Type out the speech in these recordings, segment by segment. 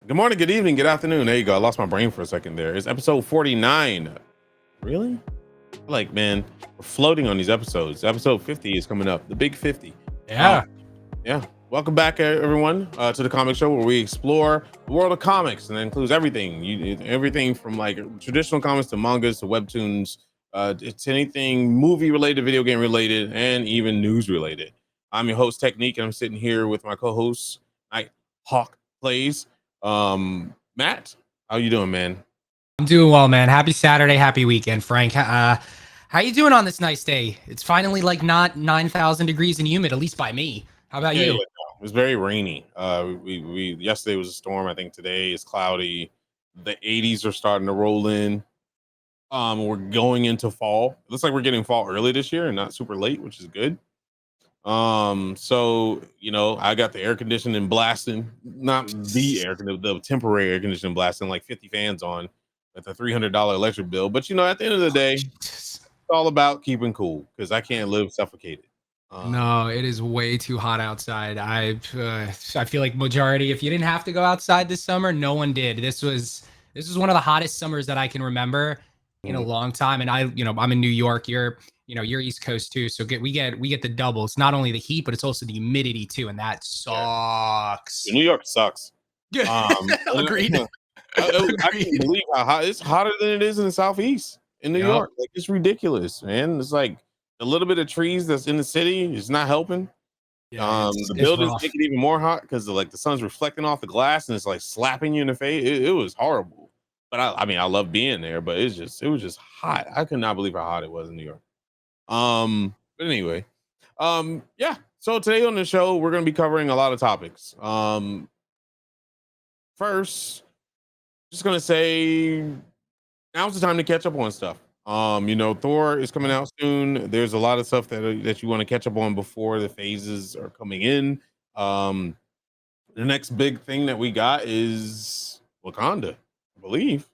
Good morning, good evening, good afternoon. There you go. I lost my brain for a second there. It's episode 49. Really? Like, man, we're floating on these episodes. Episode 50 is coming up. The big 50. Um, Yeah. yeah. Welcome back, everyone, to the Comic Show, where we explore the world of comics, and that includes everything. Everything from like traditional comics to mangas to webtoons. It's anything movie related, video game related, and even news related. I'm your host, Technique, and I'm sitting here with my co-host, Night Hawk Plays. Matt, how you doing, man? I'm doing well, man. Happy Saturday, happy weekend, Frank. How you doing on this nice day? It's finally like not 9,000 degrees and humid, at least by me. How about Yeah, you? no. It was very rainy. We yesterday was a storm. I think today is cloudy. The 80s are starting to roll in. We're going into fall. It looks like we're getting fall early this year and not super late, which is good. So I got the air conditioning blasting, not the the temporary air conditioning blasting, like 50 fans on with a $300 electric bill. But at the end of the day, Jesus. it's all about keeping cool because I can't live suffocated. No, it is way too hot outside. I feel like majority, if you didn't have to go outside this summer, no one did. This was one of the hottest summers that I can remember in a Mhm. long time. And I'm in New York. You're East Coast too. So we get the double. It's not only the heat, but it's also the humidity too, and that Yeah, sucks. New York sucks. Agreed. I can't Agreed. believe how hot it's hotter than it is in the southeast in New Yep. York. Like it's ridiculous, man. It's like a little bit of trees that's in the city is not helping. Yeah, it's The it's buildings make rough. it even more hot because the sun's reflecting off the glass and it's like slapping you in the face. It was horrible. But I mean, I love being there, but it was just hot. I could not believe how hot it was in New York. But anyway, yeah. So today on the show, we're gonna be covering a lot of topics. First, just gonna say now's the time to catch up on stuff. Thor is coming Yeah. out soon. There's a lot of stuff that you want to catch up on before the phases are coming in. Um, the next big thing that we got is Wakanda, I believe.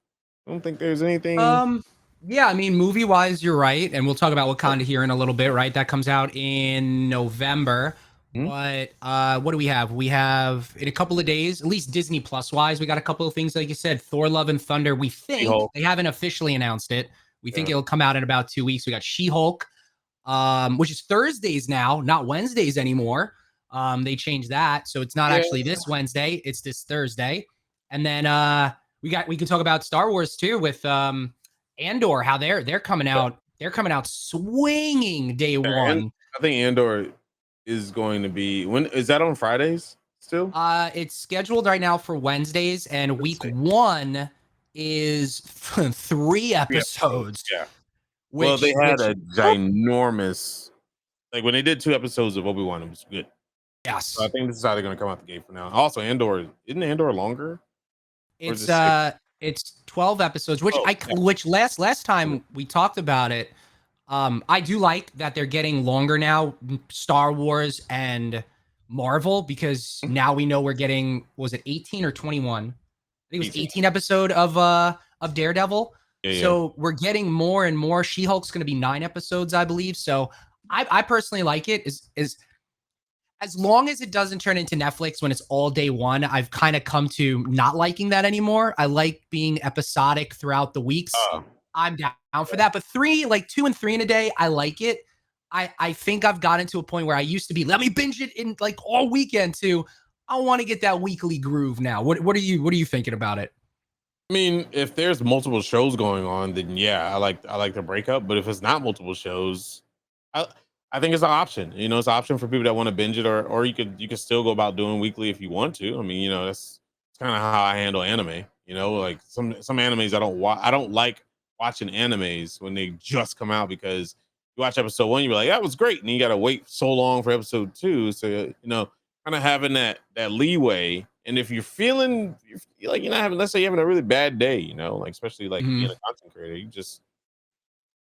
I don't think there's anything. Um, yeah, I mean, movie wise, you're right, and we'll talk about Wakanda here in a little bit, right? That comes out in November. Hmm? But what do we have? We have in a couple of days, at least Disney Plus wise, we got a couple of things like you said. Thor: Love and Thunder. We think She-Hulk. they haven't officially announced it. We think Yeah. it'll come out in about 2 weeks. We got She-Hulk, which is Thursdays now, not Wednesdays anymore. They changed that, so it's not Yeah. actually this Wednesday; it's this Thursday. And then we can talk about Star Wars too with Andor, how they're coming out. They're coming out swinging day And one. I think Andor is going to be when is that on Fridays still? It's scheduled right now for Wednesdays, and Let's week see. one is 3 episodes, Yeah. Well, which they had which a ginormous like when they did 2 episodes of Obi-Wan, it was good. So I yes, think this is how they're gonna come out the gate for now. Also, Andor isn't Andor longer? Or is it's it six? it's 12 episodes, which Oh, I yeah. which last time we talked about it. I do like that they're getting longer now, Star Wars and Marvel, because now we know we're getting, was it 18 or 21? I think it was 18. 18 episode of Daredevil. Yeah, yeah. So we're getting more and more. She-Hulk's going to be 9 episodes, I believe. So I personally like it. Is as long as it doesn't turn into Netflix when it's all day one. I've kind of come to not liking that anymore. I like being episodic throughout the weeks. Oh, I'm down for yeah. that. But like 2 and 3 in a day, I like it. I think I've gotten to a point where I used to be, let me binge it in like all weekend too. I want to get that weekly groove now. What are you thinking about it? I mean, if there's multiple shows going on, then yeah, I like the breakup. But if it's not multiple shows, I I think it's an option. It's an option for people that want to binge it, or you could still go about doing weekly if you want to. I mean, that's kind of how I handle anime. Like some animes I don't like watching animes when they just come out because you watch episode one, you're like, that was great, and you gotta wait so long for episode two. So kind of having that leeway. And if you're like you're not having, let's say you're having a really bad day, like especially like being Mhm. a content creator, you just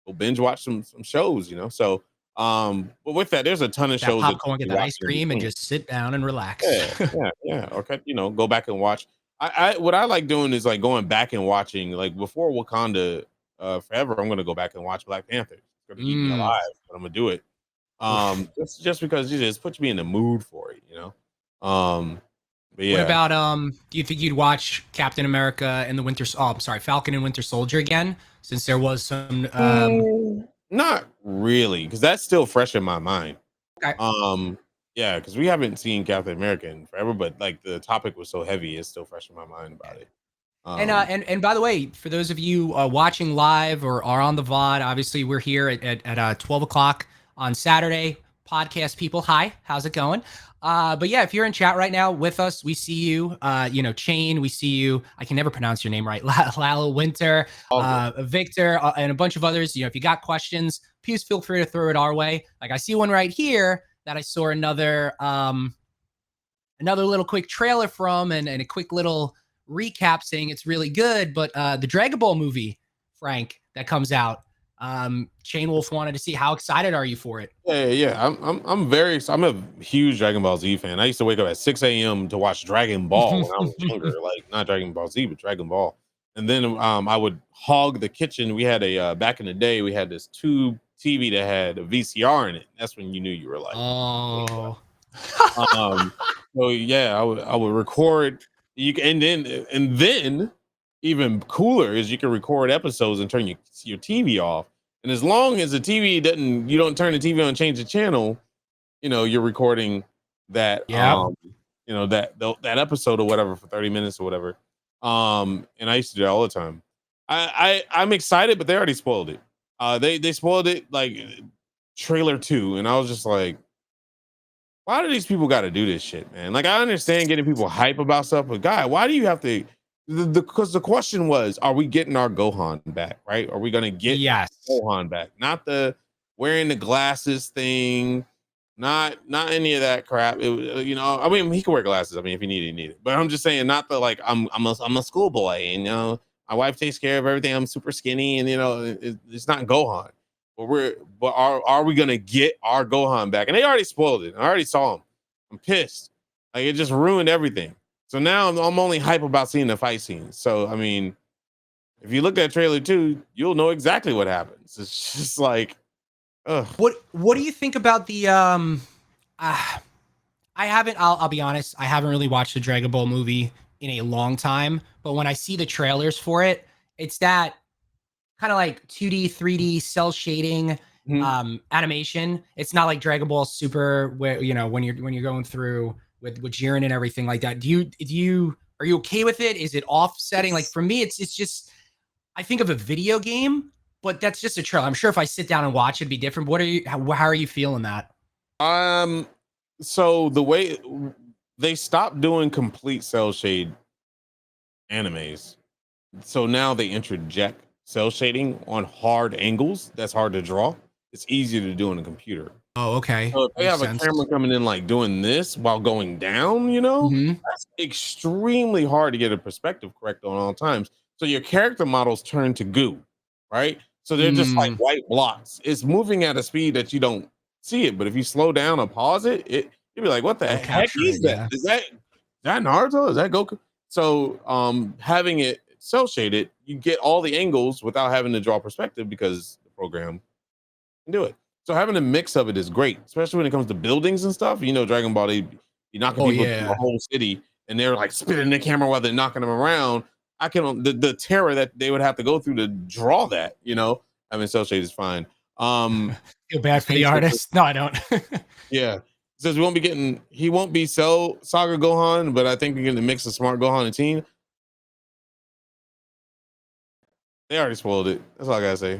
go binge watch some shows. So but with that, there's a ton of That shows that you popcorn, can get be that ice watching in cream, and between. just sit down and relax. Yeah, yeah, yeah. Okay, go back and watch. What I like doing is like going back and watching like before Wakanda forever. I'm gonna go back and watch Black Panther. It's gonna eat me Mm. alive, but I'm gonna do it. Oof. Just because it just puts me in the mood for it. Um, But What yeah, about do you think you'd watch Captain America and the I'm sorry, Falcon and Winter Soldier again? Since there was some not really, because that's still fresh in my mind. okay. Yeah, because we haven't seen Captain America in forever, but like the topic was so heavy, it's still fresh in my mind about it. And by the way, for those of you watching live or are on the VOD, obviously we're here at 12 o'clock on Saturday. Podcast people, hi, how's it going? But yeah, if you're in chat right now with us, we see you. Chain, we see you. I can never pronounce your name right. Lalo Winter, Victor, and a bunch of others. If you got questions, please feel free to throw it our way. Like I see one right here that I saw another little quick trailer from and a quick little recap saying it's really good. But the Dragonball movie, Frank, that comes out, Chain Wolf wanted to see how excited are you for it? Yeah. I'm a huge Dragon Ball Z fan. I used to wake up at 6 a.m. to watch Dragon Ball when I was younger, like not Dragon Ball Z, but Dragon Ball. And then I would hog the kitchen. We had a back in the day, we had this tube TV that had a VCR in it. That's when you knew you were like, Oh. so yeah, I would record. And then even cooler is you can record episodes and turn your TV off. And as long as the TV doesn't, you don't turn the TV on and change the channel, you're recording that, Yeah. that episode or whatever for 30 minutes or whatever. And I used to do that all the time. I'm excited, but they already spoiled it. They spoiled it like trailer 2, and I was just like, why do these people got to do this shit, man? Like, I understand getting people hype about stuff, but God, why do you have to? Because the question was, are we getting our Gohan back? Right? Are we gonna get Yes. Gohan back? Not the wearing the glasses thing, not any of that crap. I mean, he can wear glasses. I mean, if he needed, he needed. But I'm just saying, not the like, I'm a schoolboy, and my wife takes care of everything. I'm super skinny, and it's not Gohan. But are we gonna get our Gohan back? And they already spoiled it. I already saw him. I'm pissed. Like, it just ruined everything. So now I'm only hype about seeing the fight scenes. So I mean, if you look at trailer 2, you'll know exactly what happens. It's just like, ugh. What do you think about the I haven't, I'll be honest, I haven't really watched the Dragon Ball movie in a long time, but when I see the trailers for it, it's that kind of like 2D, 3D cell shading animation. It's not like Dragon Ball Super where when you're going through with Jiren and everything like that. Are you okay with it? Is it offsetting? Like for me, it's just I think of a video game, but that's just a trailer. I'm sure if I sit down and watch it'd be different. How are you feeling that? So the way they stopped doing complete cell shade animes, so now they interject cell shading on hard angles. That's hard to draw. It's easier to do on a computer. Oh, okay. So if they Makes have sense. a camera coming in like doing this while going down, that's extremely hard to get a perspective correct on all times. So your character models turn to goo, right? So they're just like white blocks. It's moving at a speed that you don't see it. But if you slow down or pause it, you'd be like, what the heck is that? Yeah. Is that Naruto? Is that Goku? So having it cell shaded, you get all the angles without having to draw perspective because the program can do it. So having a mix of it is great, especially when it comes to buildings and stuff. Dragon Ball, they be knocking people through the whole city, and they're like spinning the camera while they're knocking them around. I can the terror that they would have to go through to draw that. I mean, cell shade is fine. Feel bad for the artist. No, I don't. Yeah, it says he won't be Cell Saga Gohan, but I think we're gonna mix a smart Gohan and Teen. They already spoiled it. That's all I gotta say.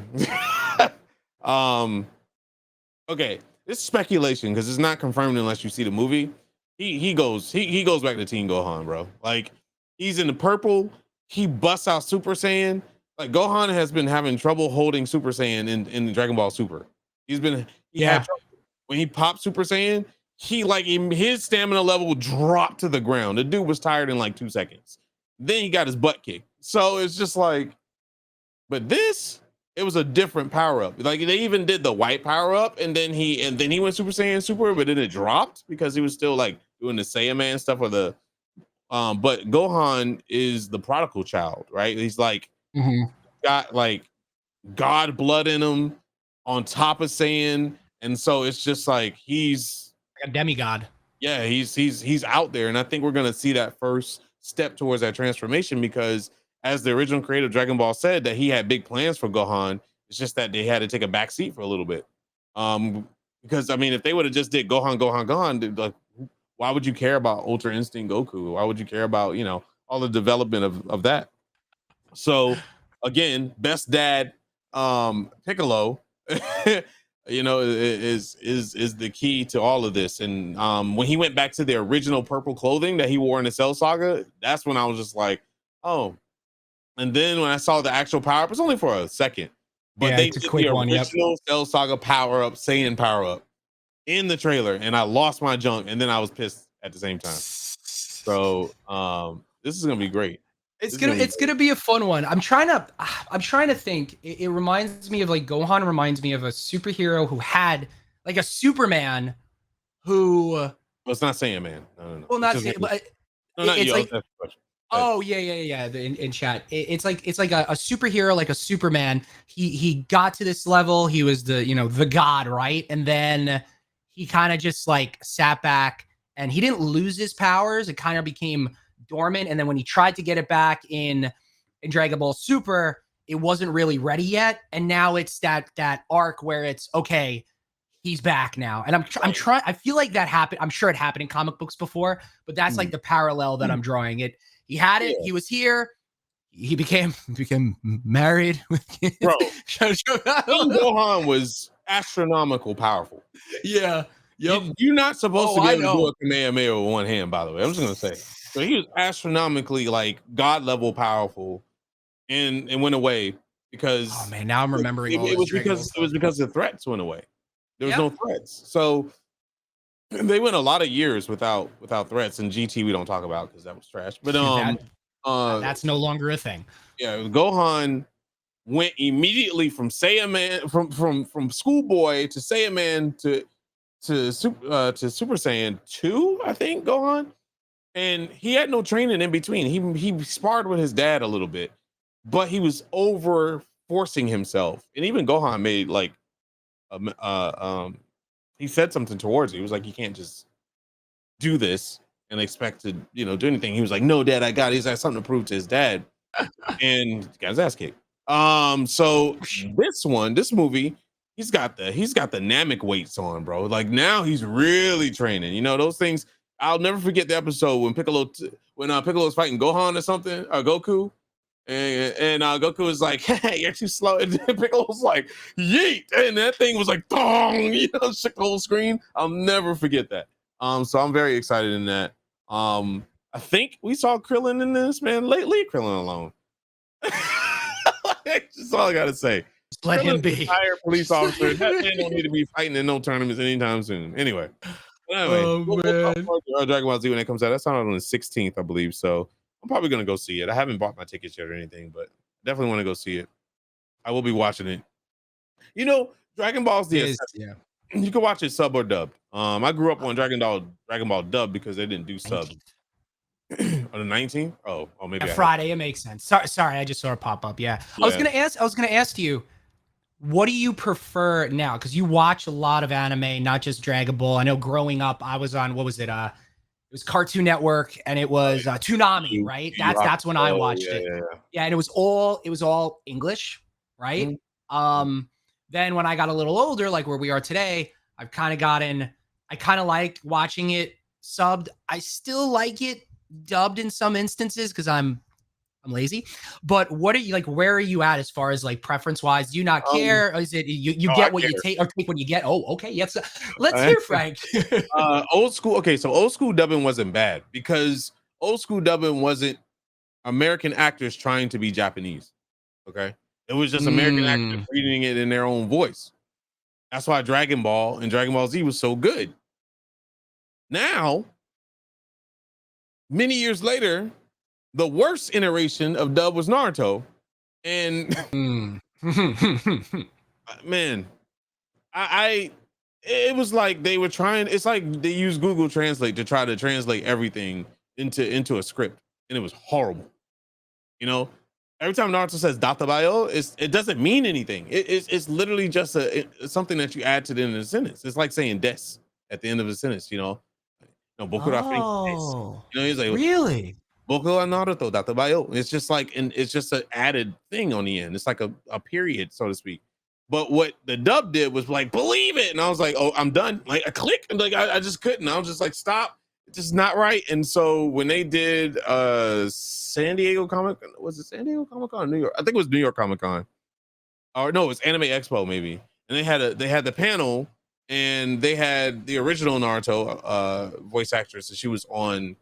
Okay, it's speculation because it's not confirmed unless you see the movie. He goes back to Teen Gohan, bro. Like, he's in the purple. He busts out Super Saiyan. Like, Gohan has been having trouble holding Super Saiyan in Dragon Ball Super. He had trouble. When he popped Super Saiyan, his stamina level dropped to the ground. The dude was tired in like 2 seconds. Then he got his butt kicked. So it's just like, but it was a different power up. Like, they even did the white power up, and then he went Super Saiyan Super, but then it dropped because he was still like doing the Saiyaman stuff or the but Gohan is the prodigal child, right? He's like got like God blood in him on top of Saiyan, and so it's just like he's like a demigod. Yeah, he's out there, and I think we're gonna see that first step towards that transformation because, as the original creator of Dragon Ball said, that he had big plans for Gohan. It's just that they had to take a back seat for a little bit. Because I mean, if they would have just did Gohan, like, why would you care about Ultra Instinct Goku? Why would you care about all the development of that? So again, best dad, Piccolo, is the key to all of this. And when he went back to the original purple clothing that he wore in the Cell Saga, that's when I was just like, oh. And then when I saw the actual power up, it's only for a second, but Yeah, they it's a did the quick one. Yep. original Cell Saga power up, Saiyan power up in the trailer, and I lost my junk, and then I was pissed at the same time. So this is gonna be great. It's gonna be a fun one. I'm trying to think. It reminds me of like Gohan reminds me of a superhero who had like a Superman who. Well, it's not Saiyan Man. No. Well, not saying, but no, not it's you. like. Oh yeah. In chat, it's like a superhero, like a Superman. He got to this level. He was the god, right? And then he kind of just like sat back, and he didn't lose his powers. It kind of became dormant. And then when he tried to get it back in Dragon Ball Super, it wasn't really ready yet. And now it's that arc where it's okay. He's back now, and I'm trying. I feel like that happened. I'm sure it happened in comic books before, but that's like the parallel that I'm drawing. He had it. Yeah. He was here. He became married with kids. Bro, Gohan was astronomical powerful. Yeah. Yep. You're not supposed to be able to do a Kamehameha with one hand, by the way. I'm just gonna say. So he was astronomically like god level powerful, and went away because now I'm remembering it was because the threats went away. There was no threats. So they went a lot of years without threats. And GT we don't talk about because that was trash. But that's no longer a thing. Yeah, Gohan went immediately from Saiyaman from schoolboy to Saiyaman to Super Saiyan 2, I think, Gohan. And he had no training in between. He sparred with his dad a little bit, but he was over forcing himself. And even Gohan made like he said something towards it. He was like, you can't just do this and expect to, do anything. He was like, no, dad, I got it. He's like something to prove to his dad. And got his ass kicked. So this movie, he's got the Namek weights on, bro. Like now he's really training. Those things. I'll never forget the episode when Piccolo's fighting Gohan or something, or Goku. And Goku was like, hey, you're too slow. And Piccolo was like, yeet. And that thing was like, dong, shook the whole screen. I'll never forget that. So I'm very excited in that. I think we saw Krillin in this, man. Leave Krillin alone. That's all I gotta say. Just let him be. Retired police officer. That man don't need to be fighting in no tournaments anytime soon. Anyway, we'll talk about Dragon Ball Z when it comes out. That's out on the 16th, I believe. So I'm probably gonna go see it. I haven't bought my tickets yet or anything, but definitely want to go see it. I will be watching it. Dragon Ball Z. Yeah. You can watch it sub or dubbed. I grew up on Dragon Ball dub because they didn't do sub. On the 19th? Oh, maybe Friday. It makes sense. Sorry, I just saw it pop up. Yeah. I was gonna ask you, what do you prefer now? Because you watch a lot of anime, not just Dragon Ball. I know growing up, I was on, what was it? It was Cartoon Network, and it was Toonami, right? That's when I watched it. Yeah, and it was all English, right? Mm-hmm. Then when I got a little older, like where we are today, I kind of like watching it subbed. I still like it dubbed in some instances because I'm lazy. But what are you like? Where are you at as far as like preference wise? Do you not care? Or is it you get what you take, or take what you get? Oh, okay. Yes. Let's hear Frank. Old school. Okay, so old school dubbing wasn't bad because old school dubbing wasn't American actors trying to be Japanese. Okay, it was just American actors reading it in their own voice. That's why Dragon Ball and Dragon Ball Z was so good. Now, many years later, the worst iteration of dub was Naruto. And man, it was like they were trying, it's like they used Google Translate to try to translate everything into a script, and it was horrible. Every time Naruto says Databayo, it doesn't mean anything. It's literally just something that you add to the end of the sentence. It's like saying des at the end of a sentence, No, Boku da Frente. Oh, You know, he's like really? Boku wa Naruto databayo. It's just like, and it's just an added thing on the end. It's like a period, so to speak. But what the dub did was like, believe it. And I was like, oh, I'm done. Like a click. And like I just couldn't. I was just like, stop. It's just not right. And so when they did San Diego Comic, was it San Diego Comic Con or New York? I think it was New York Comic Con. Or no, it was Anime Expo, maybe. And they had the panel and they had the original Naruto voice actress, and she was on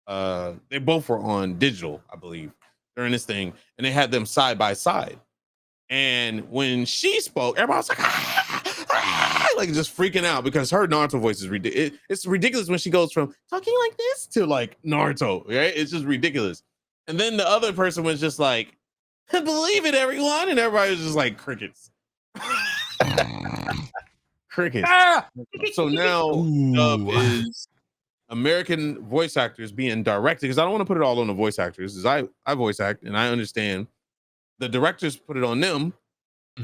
they both were on digital, I believe, during this thing, and they had them side by side. And when she spoke, everybody was like, like just freaking out because her Naruto voice is ridiculous. It's ridiculous when she goes from talking like this to like Naruto, right? It's just ridiculous. And then the other person was just like, believe it, everyone. And everybody was just like crickets. Crickets. Ah! So now dub is American voice actors being directed, because I don't want to put it all on the voice actors, because I voice act and I understand the directors put it on them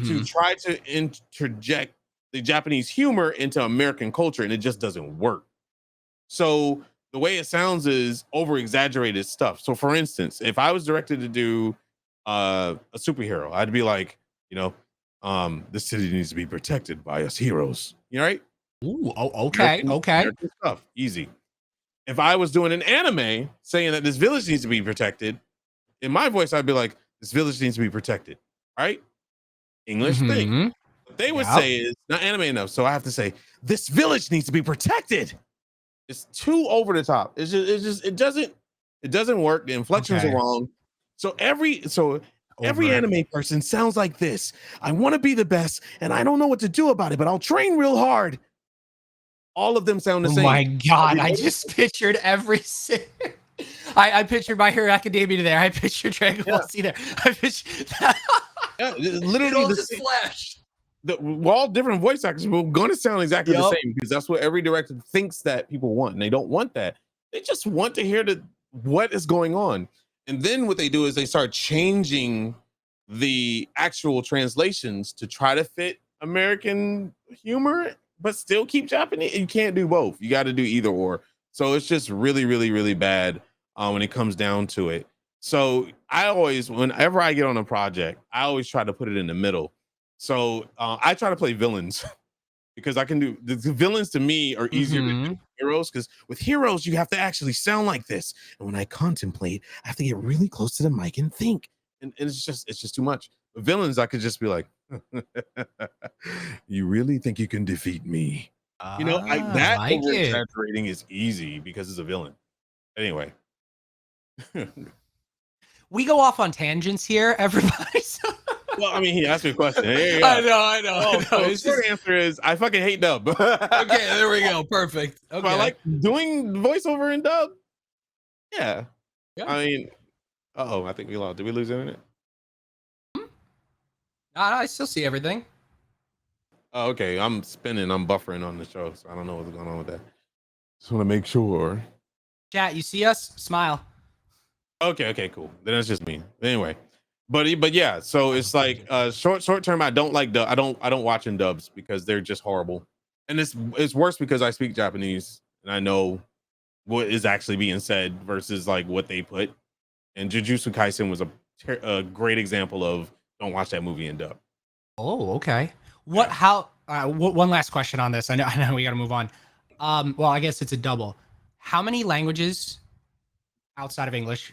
to try to interject the Japanese humor into American culture, and it just doesn't work. So the way it sounds is over exaggerated stuff. So for instance, if I was directed to do a superhero, I'd be like, you know, the city needs to be protected by us heroes. You know, right? Ooh, okay. American stuff, easy. If I was doing an anime saying that this village needs to be protected, in my voice, I'd be like, this village needs to be protected. Right? English thing. What they would say is not anime enough. So I have to say, this village needs to be protected. It's too over the top. It doesn't work. The inflections are wrong. So every anime person sounds like this. I want to be the best, and I don't know what to do about it, but I'll train real hard. All of them sound the same. Oh my god! I just pictured every. I pictured My Hero Academia there. I pictured Dragon Ball Z there. I pictured. Literally it just flashed. All different voice actors are going to sound exactly the same, because that's what every director thinks that people want, and they don't want that. They just want to hear what is going on. And then what they do is they start changing the actual translations to try to fit American humor, but still keep Japanese. You can't do both. You got to do either or. So it's just really, really, really bad when it comes down to it. So I always, whenever I get on a project, I always try to put it in the middle. So I try to play villains because I can do the villains. To me are easier to do heroes, because with heroes you have to actually sound like this, and when I contemplate, I have to get really close to the mic and think, and it's just too much. With villains, I could just be like, you really think you can defeat me? You know, that over exaggerating is easy because it's a villain. Anyway. We go off on tangents here, everybody. Well, I mean, he asked me a question. I know. The short answer is I fucking hate dub. Okay, there we go. Perfect. Okay. I like doing voiceover in dub. Yeah. I mean, I think we lost. Did we lose internet? I still see everything. Oh, okay. I'm spinning. I'm buffering on the show, so I don't know what's going on with that. Just want to make sure. Chat, you see us? Smile. Okay, cool. Then it's just me. Anyway, but yeah. So it's like short term. I don't like dub. I don't watch in dubs because they're just horrible, and it's worse because I speak Japanese and I know what is actually being said versus like what they put. And Jujutsu Kaisen was a great example of don't watch that movie in dub. Oh, okay. What? How? One last question on this. I know we got to move on. Well, I guess it's a double. How many languages outside of English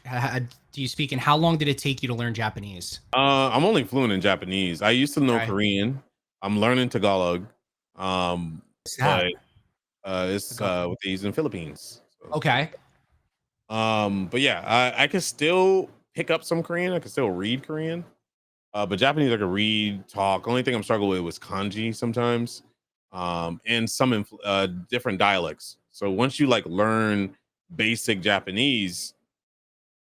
do you speak, and how long did it take you to learn Japanese? I'm only fluent in Japanese. I used to know Korean. I'm learning Tagalog. But it's what they use in Philippines. So. Okay. But yeah, I can still pick up some Korean. I can still read Korean. But Japanese I can read, talk. Only thing I'm struggling with was kanji sometimes. And some different dialects. So once you like learn basic Japanese,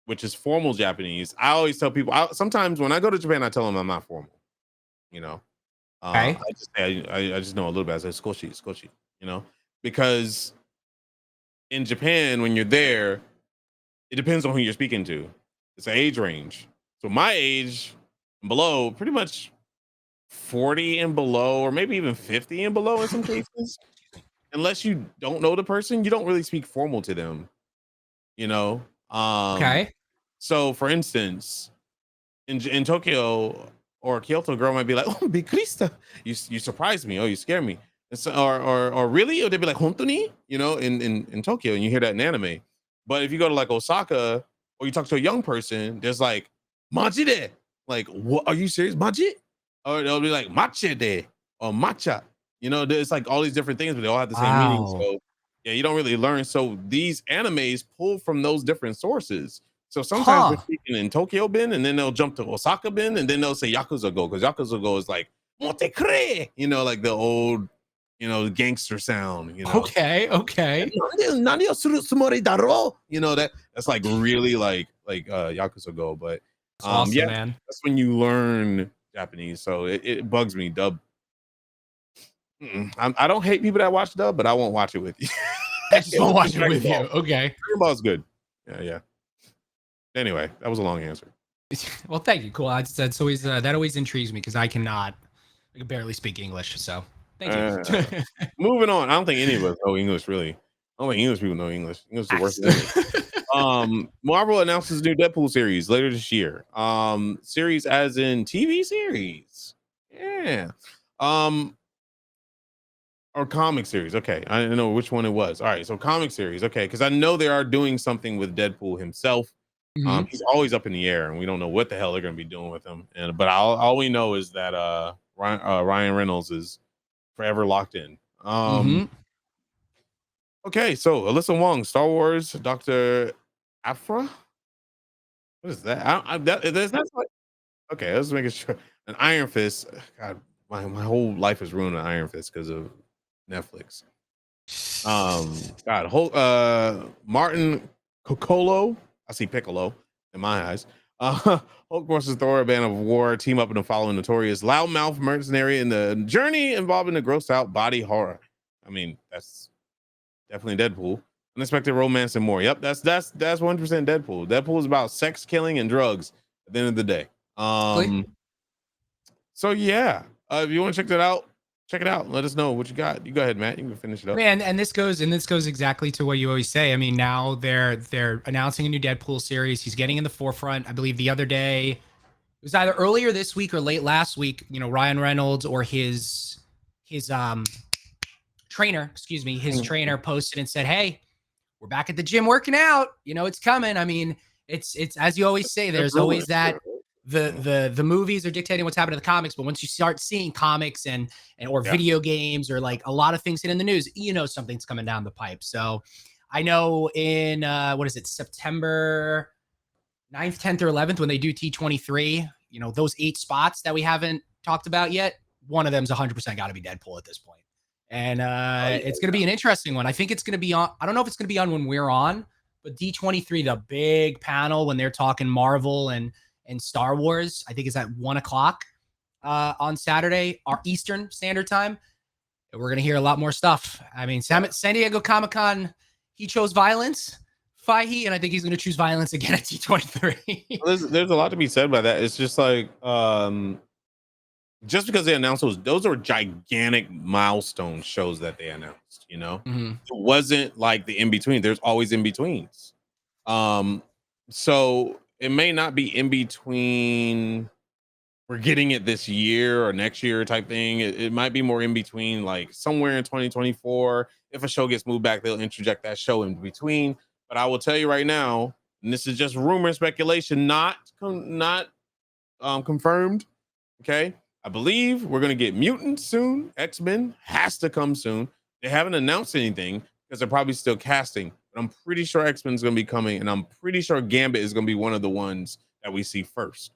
which is formal Japanese, I always tell people. Sometimes when I go to Japan, I tell them I'm not formal. You know, I just say I just know a little bit. I say skoshi, you know, because in Japan when you're there, it depends on who you're speaking to. It's an age range. So my age and below, pretty much 40 and below, or maybe even 50 and below in some cases. unless you don't know the person, you don't really speak formal to them, you know. Okay. So for instance, in Tokyo or Kyoto, a girl might be like, "Oh, Big Krista, you surprised me. Oh, you scared me." And so, or really, or they'd be like, "Hontoni," you know, in Tokyo, and you hear that in anime. But if you go to like Osaka or you talk to a young person, there's like, "Majide," like, "What? Are you serious, Maji?" Or they'll be like, "Machide" or "Matcha." You know, there's like all these different things, but they all have the same meaning. Wow. So yeah, you don't really learn. So these animes pull from those different sources. So sometimes they're Huh. speaking in Tokyo Ben, and then they'll jump to Osaka Ben, and then they'll say Yakuza Go, because Yakuza Go is like Monte, you know, like the old, you know, gangster sound, you know. Okay. Okay. You know, that's like really like Yakuza Go. But It's awesome, yeah, man. that's when you learn Japanese. So it bugs me. Dub. I don't hate people that watch dub, but I won't watch it with you. I just won't watch it Dragon with you. Ball. Okay. Dragon Ball is good. Yeah, yeah. Anyway, that was a long answer. Well, thank you. Cool. That's always that always intrigues me because I can barely speak English. So thank you. Moving on. I don't think any of us know English really. I don't think English people know English. English is the worst language. Marvel announces new Deadpool series later this year. Series as in TV series. Yeah. Or comic series. Okay. I didn't know which one it was. All right. So comic series. Okay. Because I know they are doing something with Deadpool himself. Mhm. He's always up in the air, and we don't know what the hell they're going to be doing with him. And but all we know is that Ryan Reynolds is forever locked in. Mhm. Okay, so Alyssa Wong, Star Wars, Dr. Afra. What is that? That's like okay. Let's make it sure. An Iron Fist. God, my whole life is ruined on Iron Fist because of Netflix. God, whole Martin Coccolo. I see Piccolo in my eyes. Hulk versus Thor, a band of war, team up in the following notorious loudmouth mercenary in the journey involving the gross out body horror. I mean, that's definitely Deadpool. Unexpected romance and more. Yep, that's 100% Deadpool. Deadpool is about sex, killing, and drugs at the end of the day. Exactly. So yeah, if you want to check that out, check it out. Let us know what you got. You go ahead, Matt. You can finish it I up. mean, and this goes exactly to what you always say. I mean, now they're announcing a new Deadpool series. He's getting in the forefront. I believe the other day it was either earlier this week or late last week. You know, Ryan Reynolds or his trainer, excuse me, his trainer posted and said, "Hey, we're back at the gym working out. You know, it's coming." I mean, it's as you always say. That's There's always rumors, that too. the movies are dictating what's happening in the comics, but once you start seeing comics and or Yeah. video games or like a lot of things in the news, you know something's coming down the pipe. So I know in what is it, September 9th, 10th, or 11th, when they do T23, you know, those 8 spots that we haven't talked about yet, one of them's 100% got to be Deadpool at this point. And Oh, yeah. it's going to be an interesting one. I think it's going to be on. I don't know if it's going to be on when we're on, but D23, the big panel when they're talking Marvel and Star Wars, I think is at 1 o'clock on Saturday, our Eastern Standard Time. We're going to hear a lot more stuff. I mean, San Diego Comic-Con, he chose violence, Faihi, and I think he's going to choose violence again at T23. There's a lot to be said by that. It's just like just because they announced those are gigantic milestone shows that they announced, you know. Mhm. It wasn't like the in between. There's always in betweens. So it may not be in between we're getting it this year or next year type thing. It might be more in between, like somewhere in 2024. If a show gets moved back, they'll interject that show in between. But I will tell you right now, and this is just rumor speculation, not confirmed. Okay, I believe we're gonna get Mutants soon. X-Men has to come soon. They haven't announced anything because they're probably still casting. But I'm pretty sure X-Men is gonna be coming, and I'm pretty sure Gambit is gonna be one of the ones that we see first.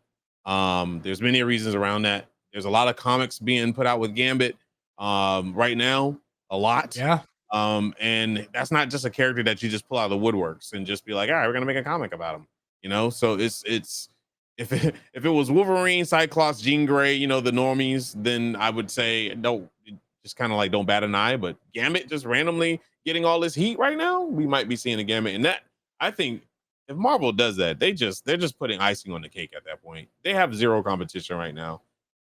There's many reasons around that. There's a lot of comics being put out with Gambit right now, a lot. Yeah. And that's not just a character that you just pull out of the woodworks and just be like, all right, we're gonna make a comic about him. You know, so it's if it was Wolverine, Cyclops, Jean Grey, you know, the normies, then I would say no, just kind of like don't bat an eye. But Gambit just randomly getting all this heat right now, we might be seeing a Gambit. And that I think if Marvel does that, they're just putting icing on the cake at that point. They have zero competition right now.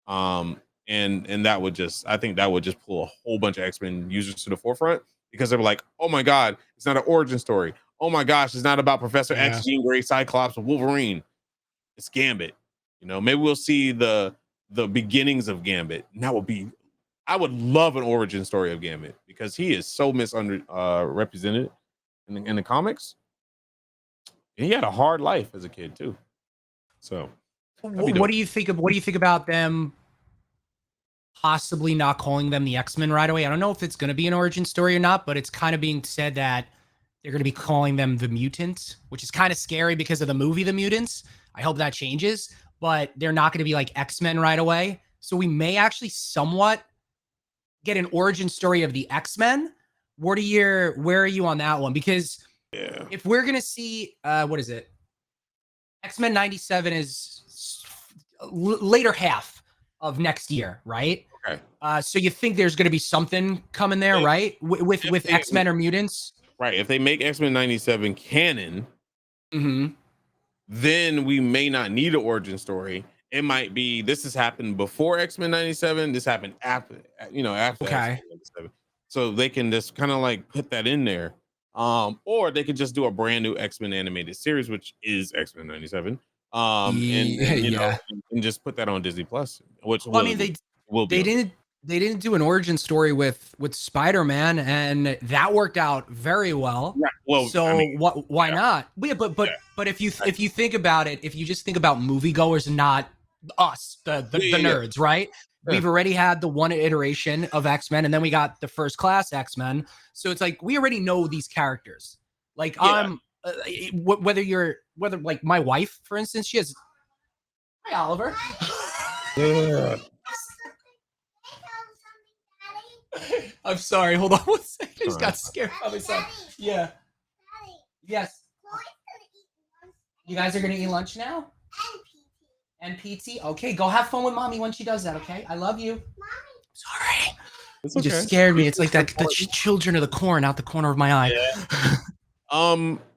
And that would just I think that would just pull a whole bunch of X-Men users to the forefront. because they were like, oh my god, it's not an origin story. Oh my gosh, it's not about Professor X, Jean Grey, Cyclops, or Wolverine. It's Gambit. You know, maybe we'll see the beginnings of Gambit. And that would be, I would love an origin story of Gambit because he is so represented in the comics. And he had a hard life as a kid too. So what do you think about them possibly not calling them the X-Men right away? I don't know if it's going to be an origin story or not, but it's kind of being said that they're going to be calling them the Mutants, which is kind of scary because of the movie The Mutants. I hope that changes, but they're not going to be like X-Men right away. So we may actually somewhat get an origin story of the X-Men. Where are you on that one? Because if we're going to see, what is it? X-Men 97 is later half of next year, right? Okay. So you think there's going to be something coming there, right? With X-Men or mutants? Right. If they make X-Men 97 canon, then we may not need an origin story. It might be this has happened before X-Men 97. This happened after, after X-Men 97. So they can just kind of like put that in there. Or they could just do a brand new X-Men animated series, which is X-Men 97. And just put that on Disney Plus, which they didn't do an origin story with Spider-Man, and that worked out very well. Right. Well, so why not? But if you think about it, if you just think about moviegoers and not us, the nerds, right? Yeah. We've already had the one iteration of X-Men, and then we got the first class X-Men. So it's like we already know these characters. Like whether like my wife, for instance, she has. Hi, Oliver. Yeah. I'm sorry. Hold on 1 second. I just got scared by myself. Yeah. Yes. You guys are gonna eat lunch now? And PT. Okay, go have fun with mommy when she does that. Okay, I love you. Sorry. You just scared me. It's like that the children of the corn out the corner of my eye.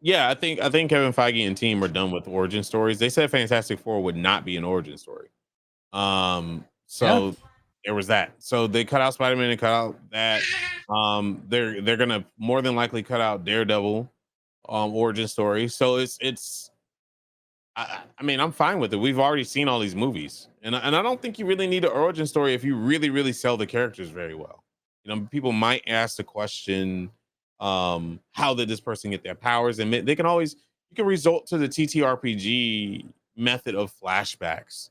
Yeah. I think Kevin Feige and team are done with origin stories. They said Fantastic Four would not be an origin story. There was that. So they cut out Spider-Man and cut out that. They're gonna more than likely cut out Daredevil origin story. So it's I mean, I'm fine with it. We've already seen all these movies, and I don't think you really need an origin story if you really sell the characters very well. You know, people might ask the question, how did this person get their powers? And you can resort to the TTRPG method of flashbacks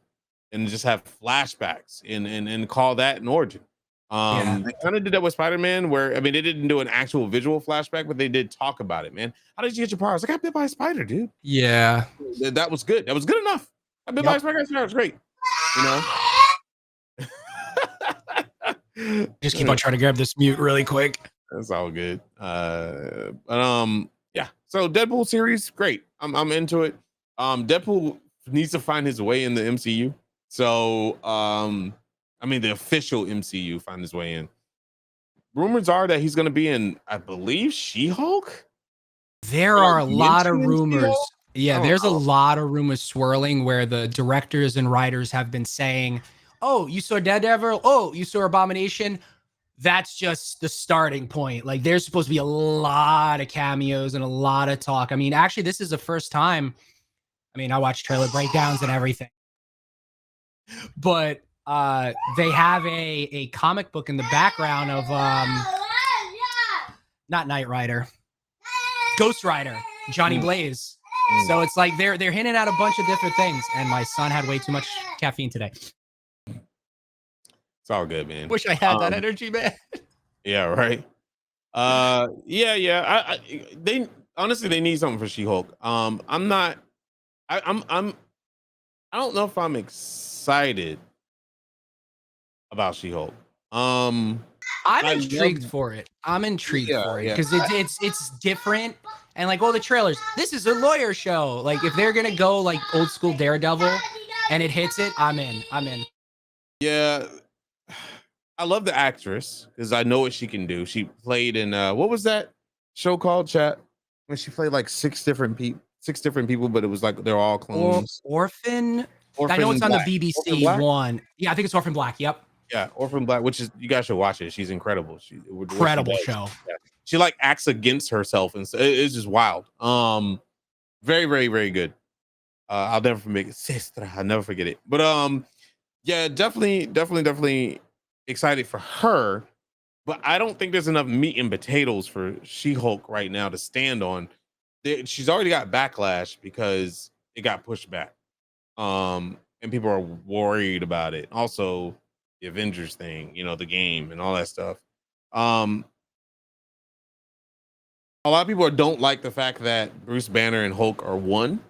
and just have flashbacks and call that an origin. They kind of did that with Spider-Man, where I mean, they didn't do an actual visual flashback, but they did talk about it. Man, how did you get your powers? I got bit by a spider, dude. Yeah, that was good. That was good enough. I bit by a spider. It was great. You know. Just keep on trying to grab this mute really quick. That's all good. Yeah. So Deadpool series, great. I'm into it. Deadpool needs to find his way in the MCU. So I mean, the official MCU find his way in. Rumors are that he's going to be in, I believe, She-Hulk. There are a lot of rumors. Yeah, there's a lot of rumors swirling where the directors and writers have been saying, "Oh, you saw Daredevil. Oh, you saw Abomination." That's just the starting point. Like, there's supposed to be a lot of cameos and a lot of talk. I mean, actually, this is the first time. I mean, I watch trailer breakdowns and everything, but they have a comic book in the background of not Knight Rider, Ghost Rider, Johnny Blaze. So it's like they're hinting at a bunch of different things. And my son had way too much caffeine today. It's all good, man. Wish I had that energy, man. Yeah, right. Yeah. They honestly they need something for She-Hulk. I don't know if I'm excited about She-Hulk. I'm intrigued for it. I'm intrigued for it because it's different. And like all the trailers, this is a lawyer show. Like if they're gonna go like old school Daredevil and it hits it, I'm in. Yeah. I love the actress because I know what she can do. She played in what was that show called, chat? When she played like six different people, but it was like they're all clones. Orphan I know it's on the BBC one. Yeah, I think it's Orphan Black. Yep. Yeah, Orphan Black, which is you guys should watch it. She's incredible. Incredible show. Yeah. she like acts against herself, and so it's just wild. Very, very, very good. I'll never forget it. Sister, I'll never forget it. But yeah, definitely excited for her. But I don't think there's enough meat and potatoes for She-Hulk right now to stand on. She's already got backlash because it got pushed back. And people are worried about it. Also, the Avengers thing, the game and all that stuff. A lot of people don't like the fact that Bruce Banner and Hulk are one.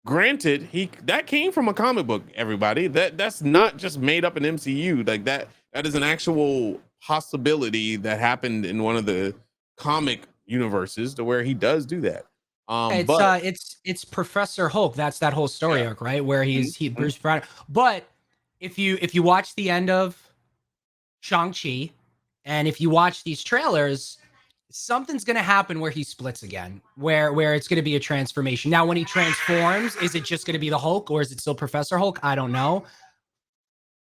Granted, that came from a comic book, everybody. That's not just made up in MCU. Like that is an actual possibility that happened in one of the comic universes to where he does do that. It's But it's Professor Hulk. That's that whole story yeah. arc, right? Where Mhm, he mhm. Bruce Banner. But if you watch the end of Shang-Chi, and if you watch these trailers, something's gonna happen where he splits again, where it's gonna be a transformation. Now, when he transforms, is it just gonna be the Hulk or is it still Professor Hulk? I don't know.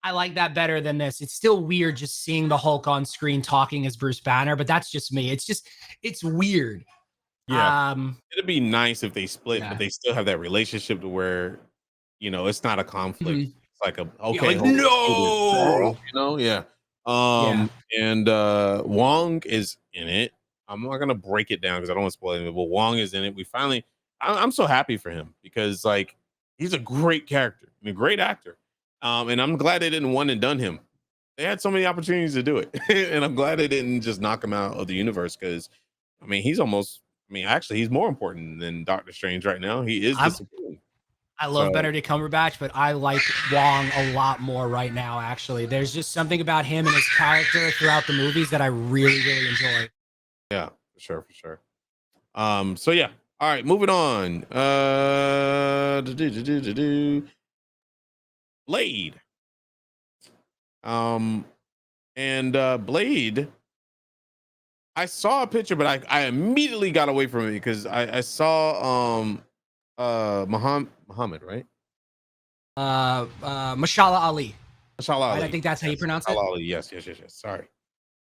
I like that better than this. It's still weird just seeing the Hulk on screen talking as Bruce Banner, but that's just me. It's weird. Yeah. Um, It'd be nice if they split, but yeah. they still have that relationship to where, it's not a conflict. Mhm. It's like Yeah, okay, like Hulk, let's do this. no. Yeah. Yeah. And Wong is in it. I'm not gonna break it down because I don't want to spoil it, but Wong is in it. We finally I'm so happy for him because like he's a great character and a great actor. And I'm glad they didn't one and done him. They had so many opportunities to do it. And I'm glad they didn't just knock him out of the universe because he's almost actually he's more important than Doctor Strange right now. He is the I'm supreme. I love So Benedict Cumberbatch, but I like Wong a lot more right now, actually. There's just something about him and his character throughout the movies that I really, really enjoy. yeah, for sure, for sure. So yeah. All right, moving on. Blade. Um, and Blade, I saw a picture, but I immediately got away from it because I saw Muhammad, right? Mashallah Ali, Mashallah right? I Ali. think that's how you Yes, pronounce it. Mashallah Ali. Yes, yes, yes, yes. Sorry.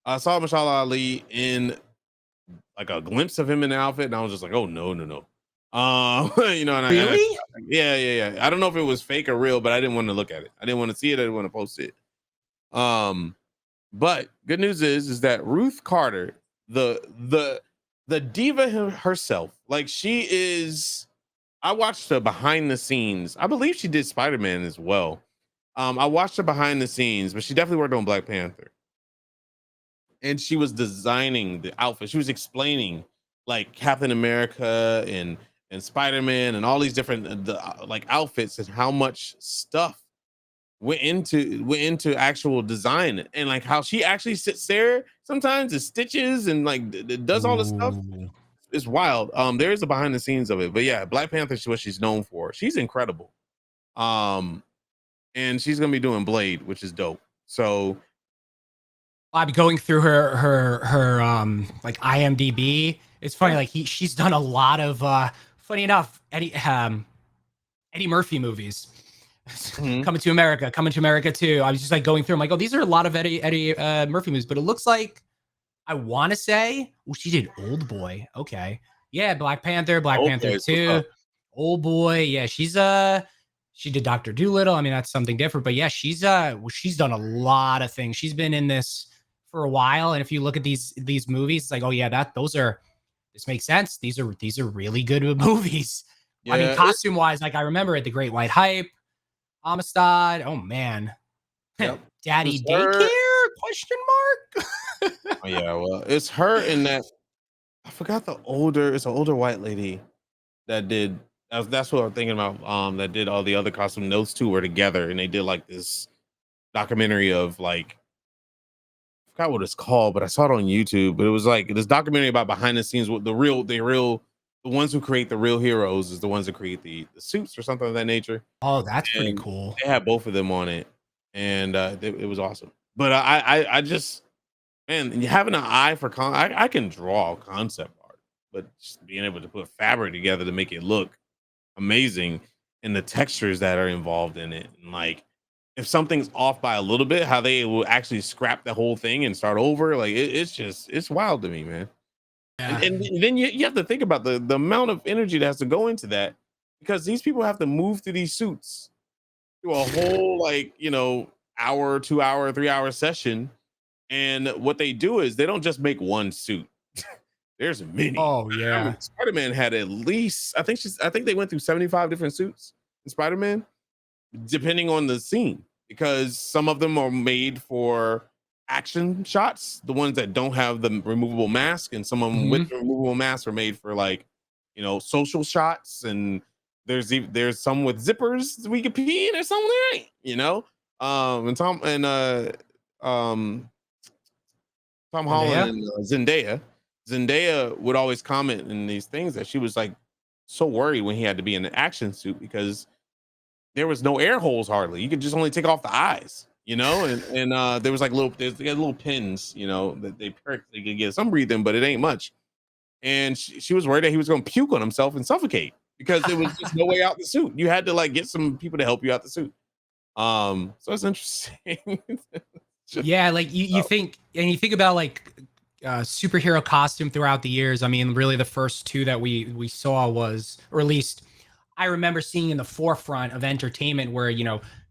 I saw Mashallah Ali in like a glimpse of him in the outfit, and I was just like, oh no, no, no. And I Really? yeah. I don't know if it was fake or real, but I didn't want to look at it. I didn't want to see it. I didn't want to post it. Um, but good news is that Ruth Carter, the diva herself, like she is. I watched the behind the scenes. I believe she did Spider-Man as well. I watched her behind the scenes, but she definitely worked on Black Panther. And she was designing the outfit. She was explaining like Captain America and Spider-Man and all these different like outfits and how much stuff went into actual design and like how she actually sits there sometimes and stitches and like does all this stuff. Ooh. It's wild. There is a behind the scenes of it, but yeah, Black Panther is what she's known for. She's incredible. Um, and she's gonna be doing Blade, which is dope. So I'm going through her like IMDb. It's funny, yeah. like she's done a lot of funny enough, Eddie Murphy movies. Mhm. Coming to America too. I was just like going through. I'm like, oh, these are a lot of Eddie Murphy movies, but it looks like I want to say, oh, she did Old Boy. Okay, yeah, Black Oh Panther boy, what's up? 2, Old Boy. Yeah, she did Doctor Doolittle. I mean, that's something different, but yeah, she's done a lot of things. She's been in this for a while, and if you look at these movies, it's like, oh yeah, this makes sense. These are really good movies. I mean, Yeah, costume wise, like I remember it, The Great White Hype, Amistad. Oh man, yep. Daddy It's her. Daycare? Question mark. Oh, yeah, well, it's her and that I forgot it's an older white lady that did that's what I'm thinking about. That did all the other costume. Those two were together and they did like this documentary of like I forgot what it's called, but I saw it on YouTube. But it was like this documentary about behind the scenes with the ones who create the real heroes is the ones that create the suits or something of that nature. Oh, that's pretty And cool. they had both of them on it, and it was awesome. But I just man, having an eye for I can draw concept art, but just being able to put fabric together to make it look amazing and the textures that are involved in it, and like if something's off by a little bit, how they will actually scrap the whole thing and start over. Like it's wild to me, man. Yeah. And then you have to think about the amount of energy that has to go into that because these people have to move to these suits through a whole like hour, 2 hour, 3 hour session. And what they do is they don't just make one suit. There's many. Oh I yeah. mean, Spider-Man had at least I think they went through 75 different suits in Spider-Man, depending on the scene, because some of them are made for action shots, the ones that don't have the removable mask, and some of them with Mhm. the removable mask are made for like, social shots. And there's some with zippers we could pee in, or something there ain't, and um Tom Holland Zendaya? and Zendaya would always comment in these things that she was like so worried when he had to be in an action suit because there was no air holes hardly. You could just only take off the eyes, and there was like they had little pins, that they prick. They could get some breathing, but it ain't much. And she was worried that he was going to puke on himself and suffocate because there was just no way out the suit. You had to like get some people to help you out the suit. So it's interesting. Just, Yeah, like you think and you think about like superhero costume throughout the years. I mean, really the first two that we saw was, or at least I remember seeing in the forefront of entertainment where,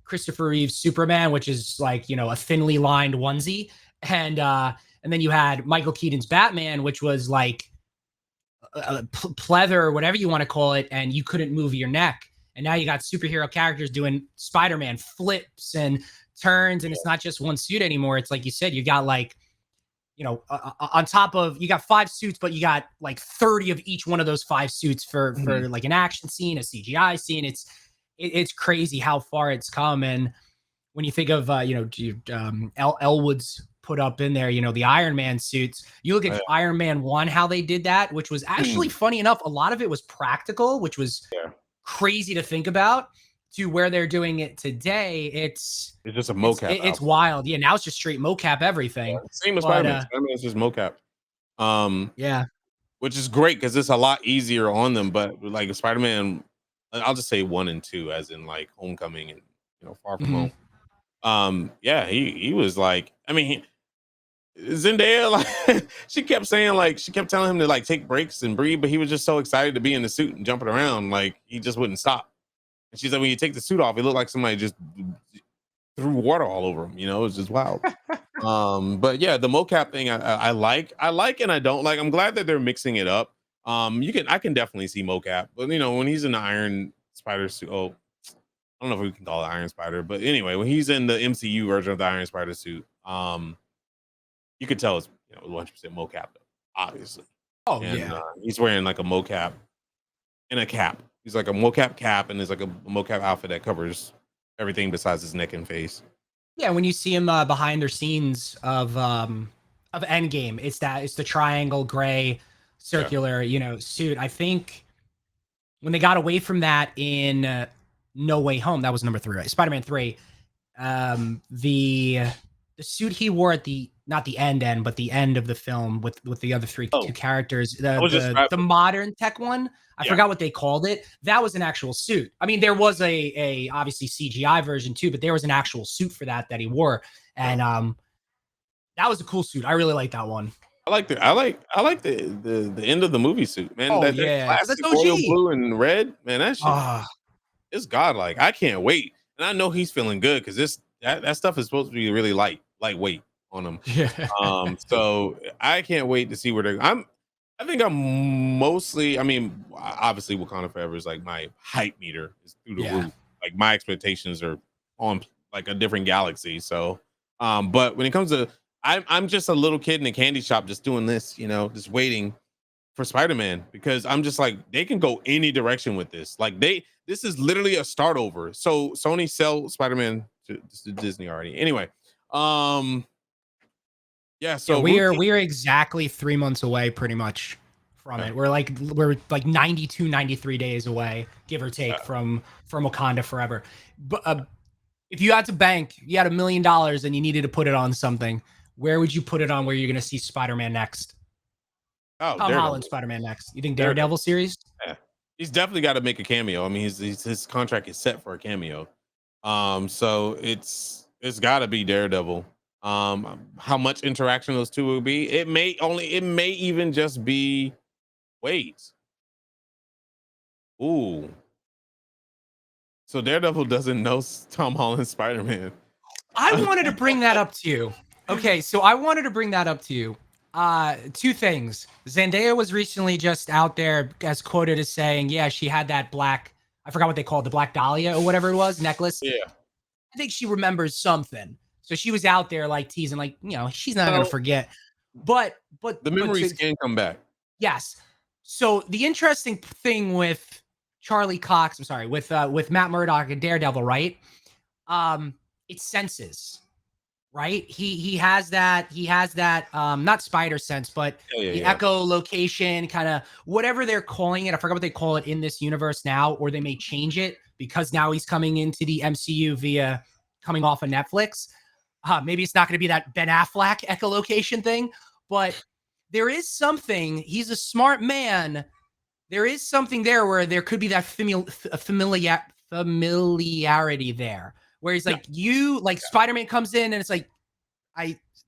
Christopher Reeve's Superman, which is like, a thinly lined onesie, and then you had Michael Keaton's Batman, which was like a pleather or whatever you want to call it, and you couldn't move your neck. And now you got superhero characters doing Spider-Man flips and turns, and it's not just one suit anymore. It's like you said, you got like, on top of, you got 5 suits, but you got like 30 of each one of those 5 suits for like an action scene, a CGI scene. It's crazy how far it's come. And when you think of Elwood's put up in there, the Iron Man suits. You look at yeah. Iron Man 1, how they did that, which was actually funny enough. A lot of it was practical, which was Yeah. crazy to think about, to where they're doing it today. It's just a mocap. it's wild. Yeah, now it's just straight mocap everything. Same as But Spider-Man. Spider-Man is just mocap. yeah. Which is great because it's a lot easier on them. But like Spider-Man, I'll just say 1 and 2, as in like Homecoming and Far From Mhm. Home. Yeah, he was like, I mean, Zendaya, like she kept saying, like she kept telling him to like take breaks and breathe, but he was just so excited to be in the suit and jumping around, like he just wouldn't stop. And she's like, when you take the suit off, it looked like somebody just threw water all over him. It was just wild. But yeah, the mocap thing I like and I don't like. I'm glad that they're mixing it up. I can definitely see mocap, but when he's in the Iron Spider suit, I don't know if we can call it Iron Spider, but anyway, when he's in the MCU version of the Iron Spider suit, you could tell it's 100% mocap, obviously. Oh And yeah. he's wearing like a mocap and a cap. He's like a mocap cap, and there's like a mocap outfit that covers everything besides his neck and face. Yeah, when you see him behind their scenes of Endgame, it's the triangle gray circular, suit. I think when they got away from that in No Way Home, that was number 3, right? Spider-Man 3. The suit he wore at the, not the end, but the end of the film with the other two Oh, characters, I was just the modern tech one, I yeah. forgot what they called it. That was an actual suit. I mean, there was a obviously CGI version too, but there was an actual suit for that he wore, and that was a cool suit. I really like that one. I like the end of the movie suit, man. Oh That yeah, because that's classic royal OG. blue and red, man. That shit Ah, is godlike. I can't wait, and I know he's feeling good because that stuff is supposed to be really lightweight on him. yeah, So I can't wait to see where they're. I think I'm mostly. I mean, obviously, Wakanda Forever is like my hype meter is through the yeah. roof. Like my expectations are on like a different galaxy. So, but when it comes to, I'm just a little kid in a candy shop, just doing this, just waiting for Spider-Man because I'm just like they can go any direction with this. Like this is literally a start over. So Sony sell Spider-Man to Disney already. Anyway, yeah. Yeah, So we are exactly 3 months away, pretty much, from it. We're like 92, 93 days away, give or take, from Wakanda Forever. But if you had to bank, you had $1 million and you needed to put it on something, where would you put it on? Where you're going to see Spider-Man next? Tom Daredevil. Holland Spider-Man next. You think Daredevil series? Yeah. He's definitely got to make a cameo. I mean, his contract is set for a cameo. So it's got to be Daredevil. How much interaction those two will be? It may even just be. Wait. Ooh. So Daredevil doesn't know Tom Holland's Spider-Man. I wanted to bring that up to you. Okay, so I wanted to bring that up to you. Two things. Zendaya was recently just out there as quoted as saying, yeah, she had that black, I forgot what they called, the black dahlia or whatever it was, necklace. Yeah. I think she remembers something. So she was out there like teasing, like, she's not gonna forget. But the memories can come back. Yes. So the interesting thing with Charlie Cox, I'm sorry, with Matt Murdock and Daredevil, right? It's senses, right? He has that not spider sense, but the echolocation, kind of whatever they're calling it. I forgot what they call it in this universe now, or they may change it because now he's coming into the MCU via coming off of Netflix. Maybe it's not going to be that Ben Affleck echolocation thing, but there is something. He's a smart man. There is something there where there could be that familiarity there, where he's like, Spider-Man comes in and it's like,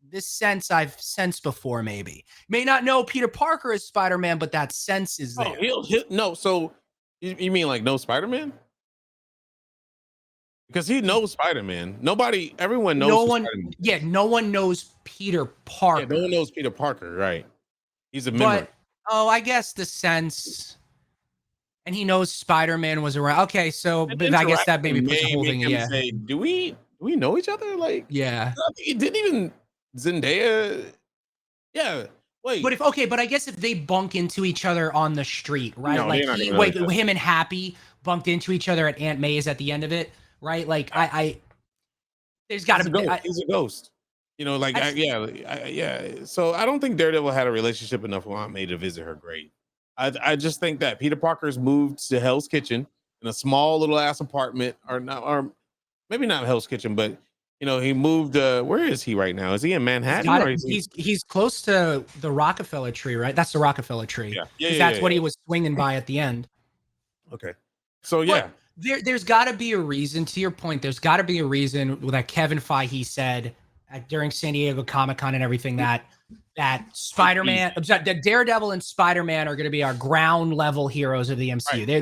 this sense I've sensed before. Maybe may not know Peter Parker is Spider-Man, but that sense is there. No, so you mean like no Spider-Man? Because he knows Spider-Man. Everyone knows. No one knows Peter Parker. Yeah, no one knows Peter Parker, right? He's a memory. But I guess the sense, and he knows Spider-Man was around. Okay, so I guess that maybe puts a whole thing. Yeah. Say, do we know each other? Like, yeah. It didn't even Zendaya. Yeah. Wait. But I guess if they bunk into each other on the street, right? No, like him and Happy bumped into each other at Aunt May's at the end of it, right? Like there's got to be. He's a ghost. Yeah. So I don't think Daredevil had a relationship enough with Aunt May to visit her grave. I just think that Peter Parker's moved to Hell's Kitchen in a small little ass apartment, or maybe not Hell's Kitchen, but he moved. Where is he right now? Is he in Manhattan? He's close to the Rockefeller tree, right? That's the Rockefeller tree. Yeah. That's what he was swinging by at the end. Okay. So yeah. There's got to be a reason. To your point, there's got to be a reason that Kevin Feige said during San Diego Comic-Con and everything that Spider-Man, that Daredevil and Spider-Man are going to be our ground level heroes of the MCU. Right,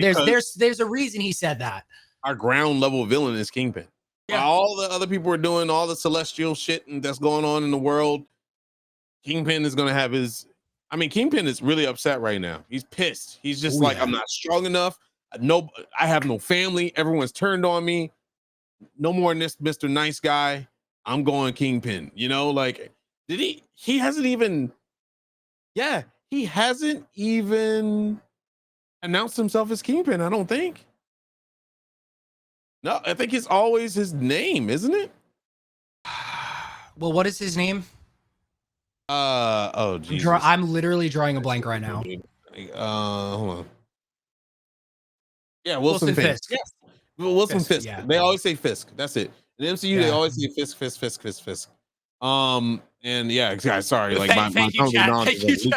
there's a reason he said that. Our ground level villain is Kingpin. Yeah. All the other people are doing all the celestial shit and that's going on in the world. Kingpin is going to have his. I mean, Kingpin is really upset right now. He's pissed. He's just I'm not strong enough. I have no family. Everyone's turned on me. No more Mr. Nice Guy. I'm going Kingpin. Did he hasn't even announced himself as Kingpin, I don't think. No, I think it's always his name, isn't it? Well, what is his name? Jesus. I'm literally drawing a blank right now. Hold on. Yeah, Wilson Fisk. Yes. Wilson Fisk. Yeah. They always say Fisk. That's it. In the MCU, they always say Fisk. And yeah, sorry. Like my tongue is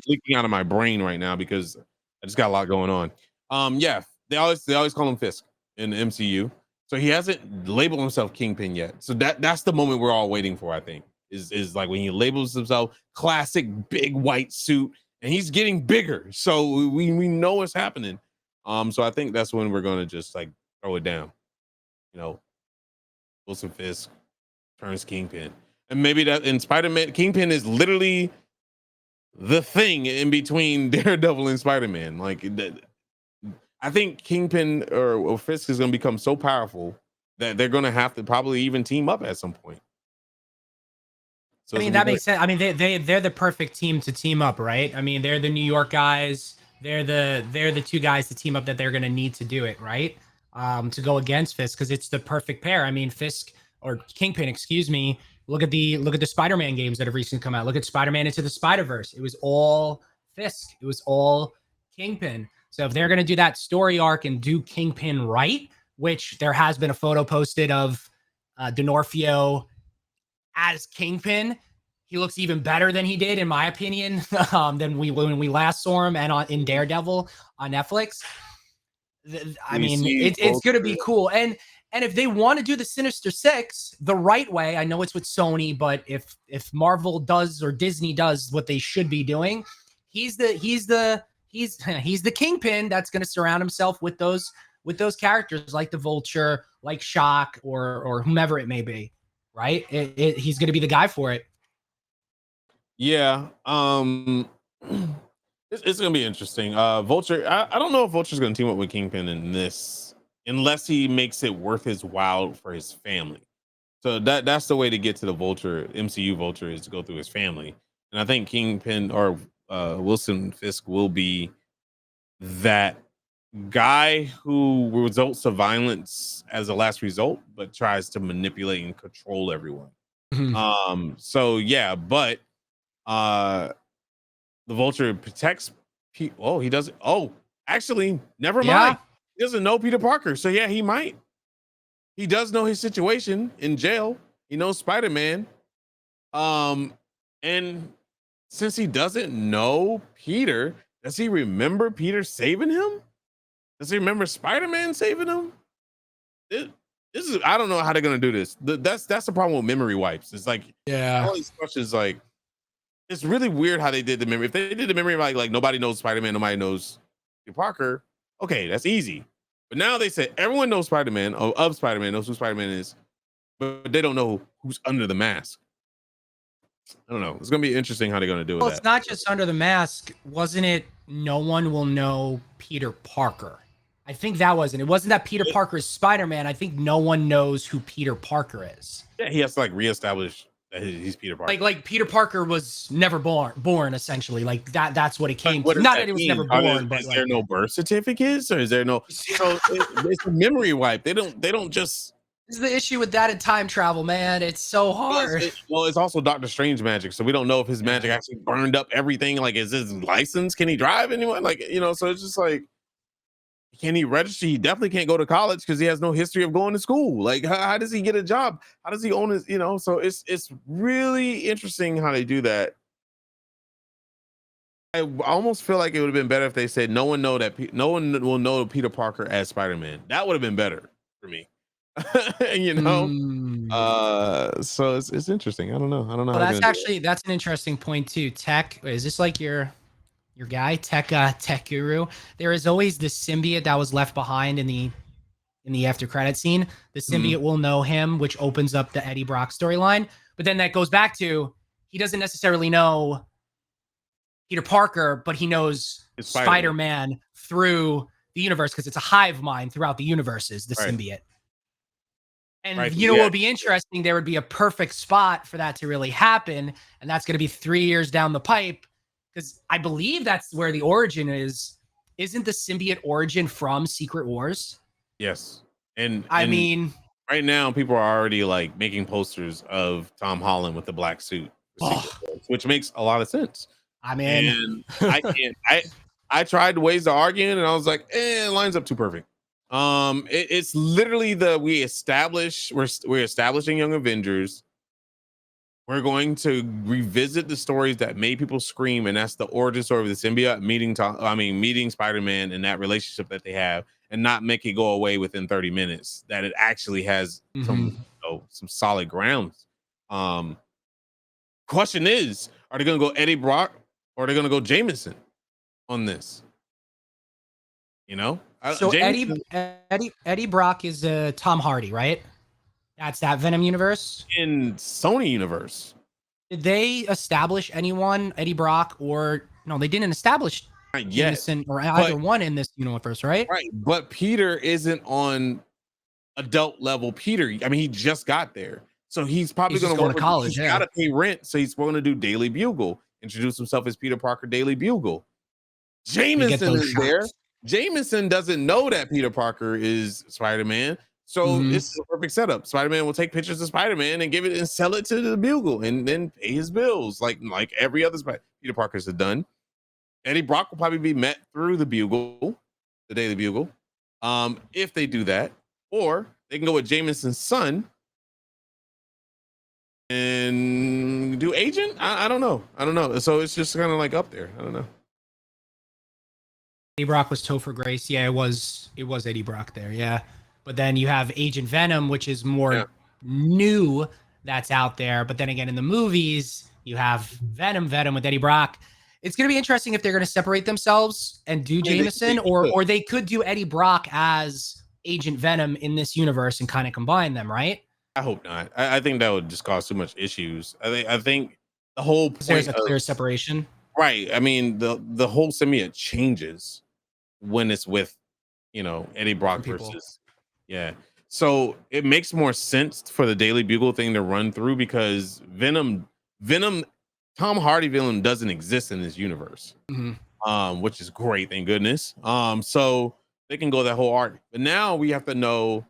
leaking out of my brain right now because I just got a lot going on. Yeah, they always call him Fisk in the MCU. So he hasn't labeled himself Kingpin yet. So that's the moment we're all waiting for, I think. Is like when he labels himself classic big white suit, and he's getting bigger. So we know what's happening. So I think that's when we're gonna just like throw it down. Wilson Fisk turns Kingpin. And maybe that in Spider-Man, Kingpin is literally the thing in between Daredevil and Spider-Man. Like I think Kingpin or Fisk is gonna become so powerful that they're gonna have to probably even team up at some point. So I mean, that makes sense. I mean, they're the perfect team to team up, right? I mean, they're the New York guys. They're the two guys to team up that they're going to need to do it, right? To go against Fisk, because it's the perfect pair. I mean, Fisk or Kingpin, excuse me. Look at the Spider-Man games that have recently come out. Look at Spider-Man Into the Spider-Verse. It was all Fisk. It was all Kingpin. So if they're going to do that story arc and do Kingpin right, which there has been a photo posted of D'Onofrio as Kingpin, he looks even better than he did, in my opinion, than when we last saw him and in Daredevil on Netflix. I mean, it's going to be cool. And And if they want to do the Sinister Six the right way, I know it's with Sony, but if Marvel does or Disney does what they should be doing, he's the kingpin that's going to surround himself with those characters like the Vulture, like Shock, or whomever it may be. Right? He's going to be the guy for it. Yeah. It's gonna be interesting. Vulture. I don't know if Vulture's gonna team up with Kingpin in this, unless he makes it worth his while for his family. So that's the way to get to the Vulture, MCU Vulture, is to go through his family. And I think Kingpin or Wilson Fisk will be that guy who results to violence as a last result, but tries to manipulate and control everyone. So yeah, but the Vulture protects he doesn't. Oh, actually, never mind. He doesn't know Peter Parker. So yeah, he might. He does know his situation in jail. He knows Spider-Man. And since he doesn't know Peter, does he remember Peter saving him? Does he remember Spider-Man saving him? This is, I don't know how they're gonna do this. That's the problem with memory wipes. It's like, all these questions, like, it's really weird how they did the memory. If they did the memory like nobody knows Spider-Man, nobody knows Peter Parker, okay, that's easy. But now they said everyone knows Spider-Man, of Spider-Man, knows who Spider-Man is, but they don't know who's under the mask. I don't know. It's gonna be interesting how they're gonna do it. Well, it's not just under the mask, wasn't it? No one will know Peter Parker. I think that wasn't. It wasn't that Peter Parker is Spider-Man. I think no one knows who Peter Parker is. Yeah, he has to like reestablish that he's Peter Parker. Like Peter Parker was never born essentially. Like that's what it came to. Not that he was never born, but is there no birth certificates, or is there no? It's a memory wipe. They don't just. This is the issue with that in time travel, man. It's so hard. Well, it's also Doctor Strange magic, so we don't know if his magic actually burned up everything. Like, is his license? Can he drive anyone? Like, so it's just like, can he register? He definitely can't go to college because he has no history of going to school. Like, how does he get a job? How does he own his? So it's really interesting how they do that. I almost feel like it would have been better if they said no one will know Peter Parker as Spider-Man. That would have been better for me. So it's interesting. I don't know. Well, that's an interesting point too. Tech, is this like your guy, tech guru? There is always this symbiote that was left behind in the after credit scene. The symbiote will know him, which opens up the Eddie Brock storyline. But then that goes back to, he doesn't necessarily know Peter Parker, but he knows Spider-Man through the universe because it's a hive mind throughout the universes, the symbiote. And what would be interesting, there would be a perfect spot for that to really happen. And that's going to be 3 years down the pipe, because I believe that's where the origin is. Isn't the symbiote origin from Secret Wars? Yes. And I mean, right now people are already like making posters of Tom Holland with the black suit, which makes a lot of sense. I mean, and I tried ways to argue it, and I was like, it lines up too perfect. It's literally we're establishing Young Avengers. We're going to revisit the stories that made people scream, and that's the origin story of the symbiote meeting Spider-Man and that relationship that they have, and not make it go away within 30 minutes. That it actually has some solid grounds. Question is, are they going to go Eddie Brock or are they going to go Jameson on this? So Eddie Brock is Tom Hardy, right? That's that Venom universe. In Sony universe, did they establish anyone, Eddie Brock, or no? They didn't establish Jameson or either one in this universe, right? Right, but Peter isn't on adult level. Peter, I mean, he just got there, so he's probably going to work to college. He's got to pay rent, so he's going to do Daily Bugle, introduce himself as Peter Parker, Daily Bugle. Jameson is there. Jameson doesn't know that Peter Parker is Spider-Man, so this is a perfect setup. Spider-Man will take pictures of Spider-Man and give it and sell it to the Bugle, and then pay his bills like every other Peter Parker's have done. Eddie Brock will probably be met through the Bugle, the Daily Bugle, if they do that, or they can go with Jameson's son and do Agent. I don't know. So it's just kind of like up there. I don't know. Eddie Brock was Topher Grace. Yeah, it was Eddie Brock there. Yeah. but then you have Agent Venom, which is more Yeah. new that's out there. But then again, in the movies, you have Venom with Eddie Brock. It's going to be interesting if they're going to separate themselves and do Jameson, or they could do Eddie Brock as Agent Venom in this universe and kind of combine them, right? I hope not. I think that would just cause too much issues. I think the whole point There's a clear separation. right. I mean, the whole symbiote changes when it's with, Eddie Brock versus, yeah. So it makes more sense for the Daily Bugle thing to run through because Venom, Tom Hardy Venom doesn't exist in this universe, which is great, thank goodness. So they can go that whole arc, but now we have to know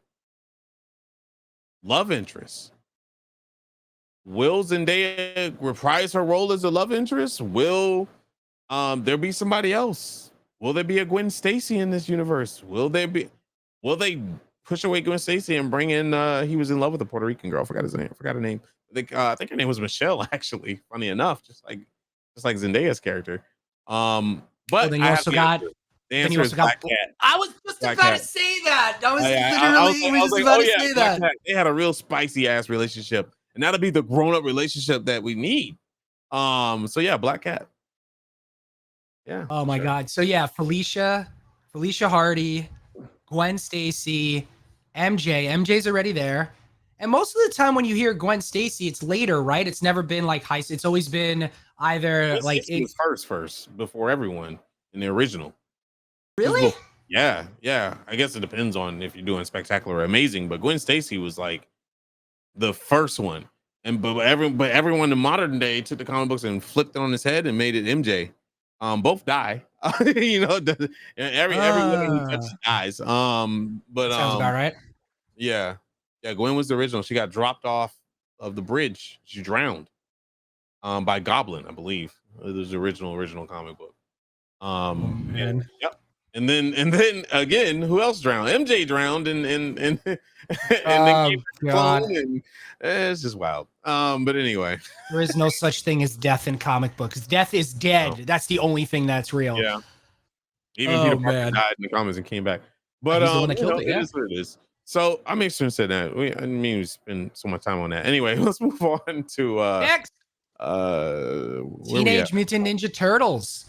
love interest. Will Zendaya reprise her role as a love interest? Will there be somebody else? Will there be a Gwen Stacy in this universe? Will they push away Gwen Stacy and bring in he was in love with a Puerto Rican girl? Forgot her name. I think her name was Michelle, actually, funny enough, just like Zendaya's character. But then I you have also the got answer. The answer is Black Cat. I was just Black about Cat. to say that. I was I was literally like, just about to say Black that. Cat. They had a real spicy ass relationship, and that'll be the grown up relationship that we need. So yeah, Black Cat. Yeah. Oh my God. So yeah, Felicia Hardy, Gwen Stacy, MJ. MJ's already there. And most of the time when you hear Gwen Stacy, it's later, right? It's never been like high. It's always been either Gwen like Stacy was first before everyone in the original. Really? Yeah. I guess it depends on if you're doing spectacular or amazing, but Gwen Stacy was like the first one. And but everyone in modern day took the comic books and flipped it on his head and made it MJ. Both die. Every woman who touches dies. But sounds about right. Yeah. Gwen was the original. She got dropped off of the bridge. She drowned. By Goblin, I believe. It was the original comic book. Man. Yep. And then again, who else drowned? MJ drowned and then God. and it's just wild. But anyway, there is no such thing as death in comic books. Death is dead. No. That's the only thing that's real. Yeah. Even Peter Parker died in the comics and came back. But he's the one that killed it. It is what it is. So I make sure to say that. We spend so much time on that. Anyway, let's move on to next. Teenage Mutant Ninja Turtles.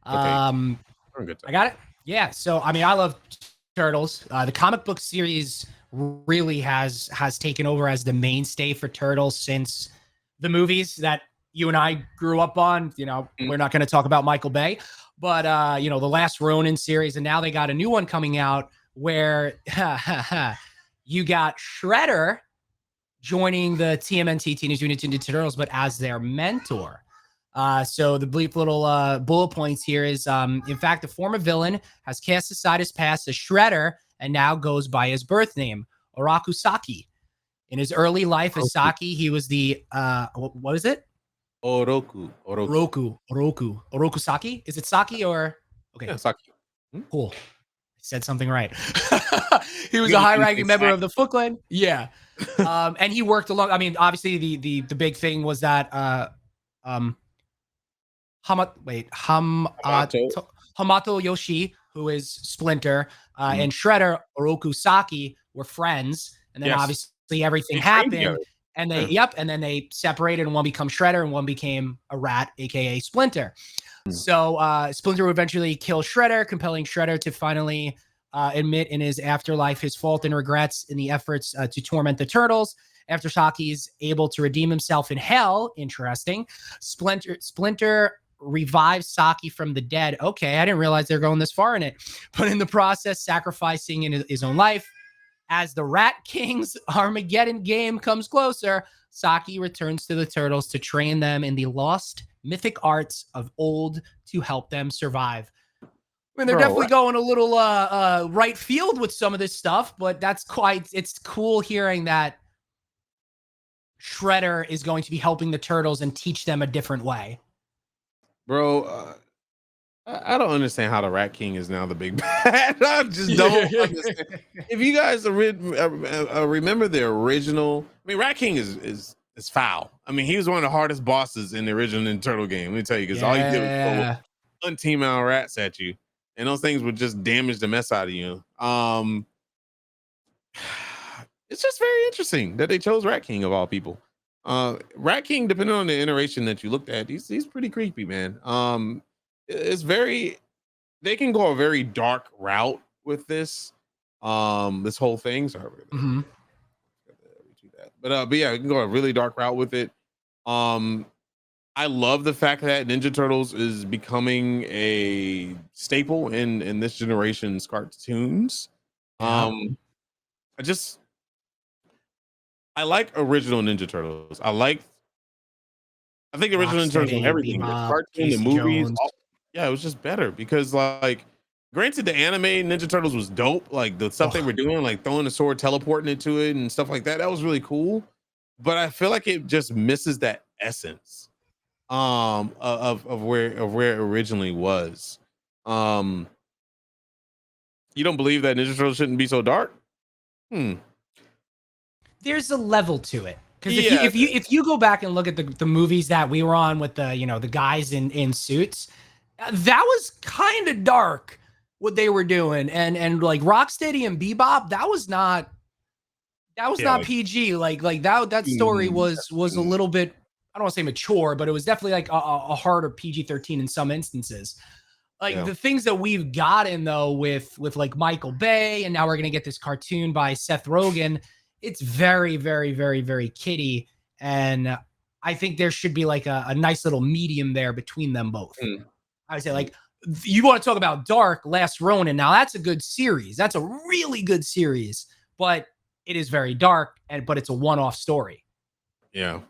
Okay. I got it. Yeah. So I mean, I love Turtles. The comic book series really has taken over as the mainstay for Turtles since the movies that you and I grew up on. We're not going to talk about Michael Bay, but the last Ronin series, and now they got a new one coming out where you got Shredder joining the TMNT Teenage Mutant Ninja Turtles, but as their mentor. So the brief little bullet points here is, in fact, the former villain has cast aside his past as Shredder and now goes by his birth name, Oroku Saki. In his early life as Saki, he was the, what is it? Oroku Saki? Is it Saki or? Okay. Yeah, Saki. Cool. I said something right. He was a high-ranking member of the Foot Clan. Yeah. And he worked along, I mean, obviously the big thing was that, Hamato Yoshi, who is Splinter, and Shredder, Oroku Saki, were friends. And then obviously everything happened. And then they separated, and one became Shredder and one became a rat, aka Splinter. So Splinter would eventually kill Shredder, compelling Shredder to finally admit in his afterlife his fault and regrets in the efforts to torment the Turtles. After Saki is able to redeem himself in hell, interesting, Splinter revives Saki from the dead. Okay, I didn't realize they're going this far in it. But in the process, sacrificing in his own life. As the Rat King's Armageddon game comes closer, Saki returns to the Turtles to train them in the lost mythic arts of old to help them survive. I mean, they're definitely going a little right field with some of this stuff, but it's cool hearing that Shredder is going to be helping the Turtles and teach them a different way. Bro, I don't understand how the Rat King is now the big bad. I just don't understand. If you guys remember the original, I mean, Rat King is foul. I mean, he was one of the hardest bosses in the original Turtle game. Let me tell you, because all you did was throw unteam out rats at you, and those things would just damage the mess out of you. It's just very interesting that they chose Rat King of all people. Rat King, depending on the iteration that you looked at, he's pretty creepy, man. It's very they can go a very dark route with this. This whole thing. Sorry, Mhm. but yeah, you can go a really dark route with it. Um, I love the fact that Ninja Turtles is becoming a staple in this generation's cartoons. Yeah. I just I like original Ninja Turtles. I think the original Ninja Turtles on Rocksteady, everything, the Bebop, cartoon, the Casey movies, Jones. all, yeah, it was just better because like granted the anime Ninja Turtles was dope, like the stuff they Oh, were doing, like throwing the sword, teleporting into it and stuff like that. That was really cool. But I feel like it just misses that essence of where it originally was. Um you don't believe that Ninja Turtles shouldn't be so dark? Hmm. there's a level to it. Because if you Yeah. if you if you go back and look at the movies that we were on with the guys in suits, that was kind of dark what they were doing, and like Rocksteady and Bebop, that was not Yeah. PG. Like that story was a little bit, I don't want to say mature, but it was definitely like a harder PG-13 in some instances. Like Yeah. the things that we've gotten though with like Michael Bay, and now we're gonna get this cartoon by Seth Rogen. It's very, very, very, very kiddie, and I think there should be like a nice little medium there between them both. Mm, I would say mm. like you want to talk about dark, Last Ronin. Now that's a good series. That's a really good series, but it is very dark, and but it's a one-off story. Yeah.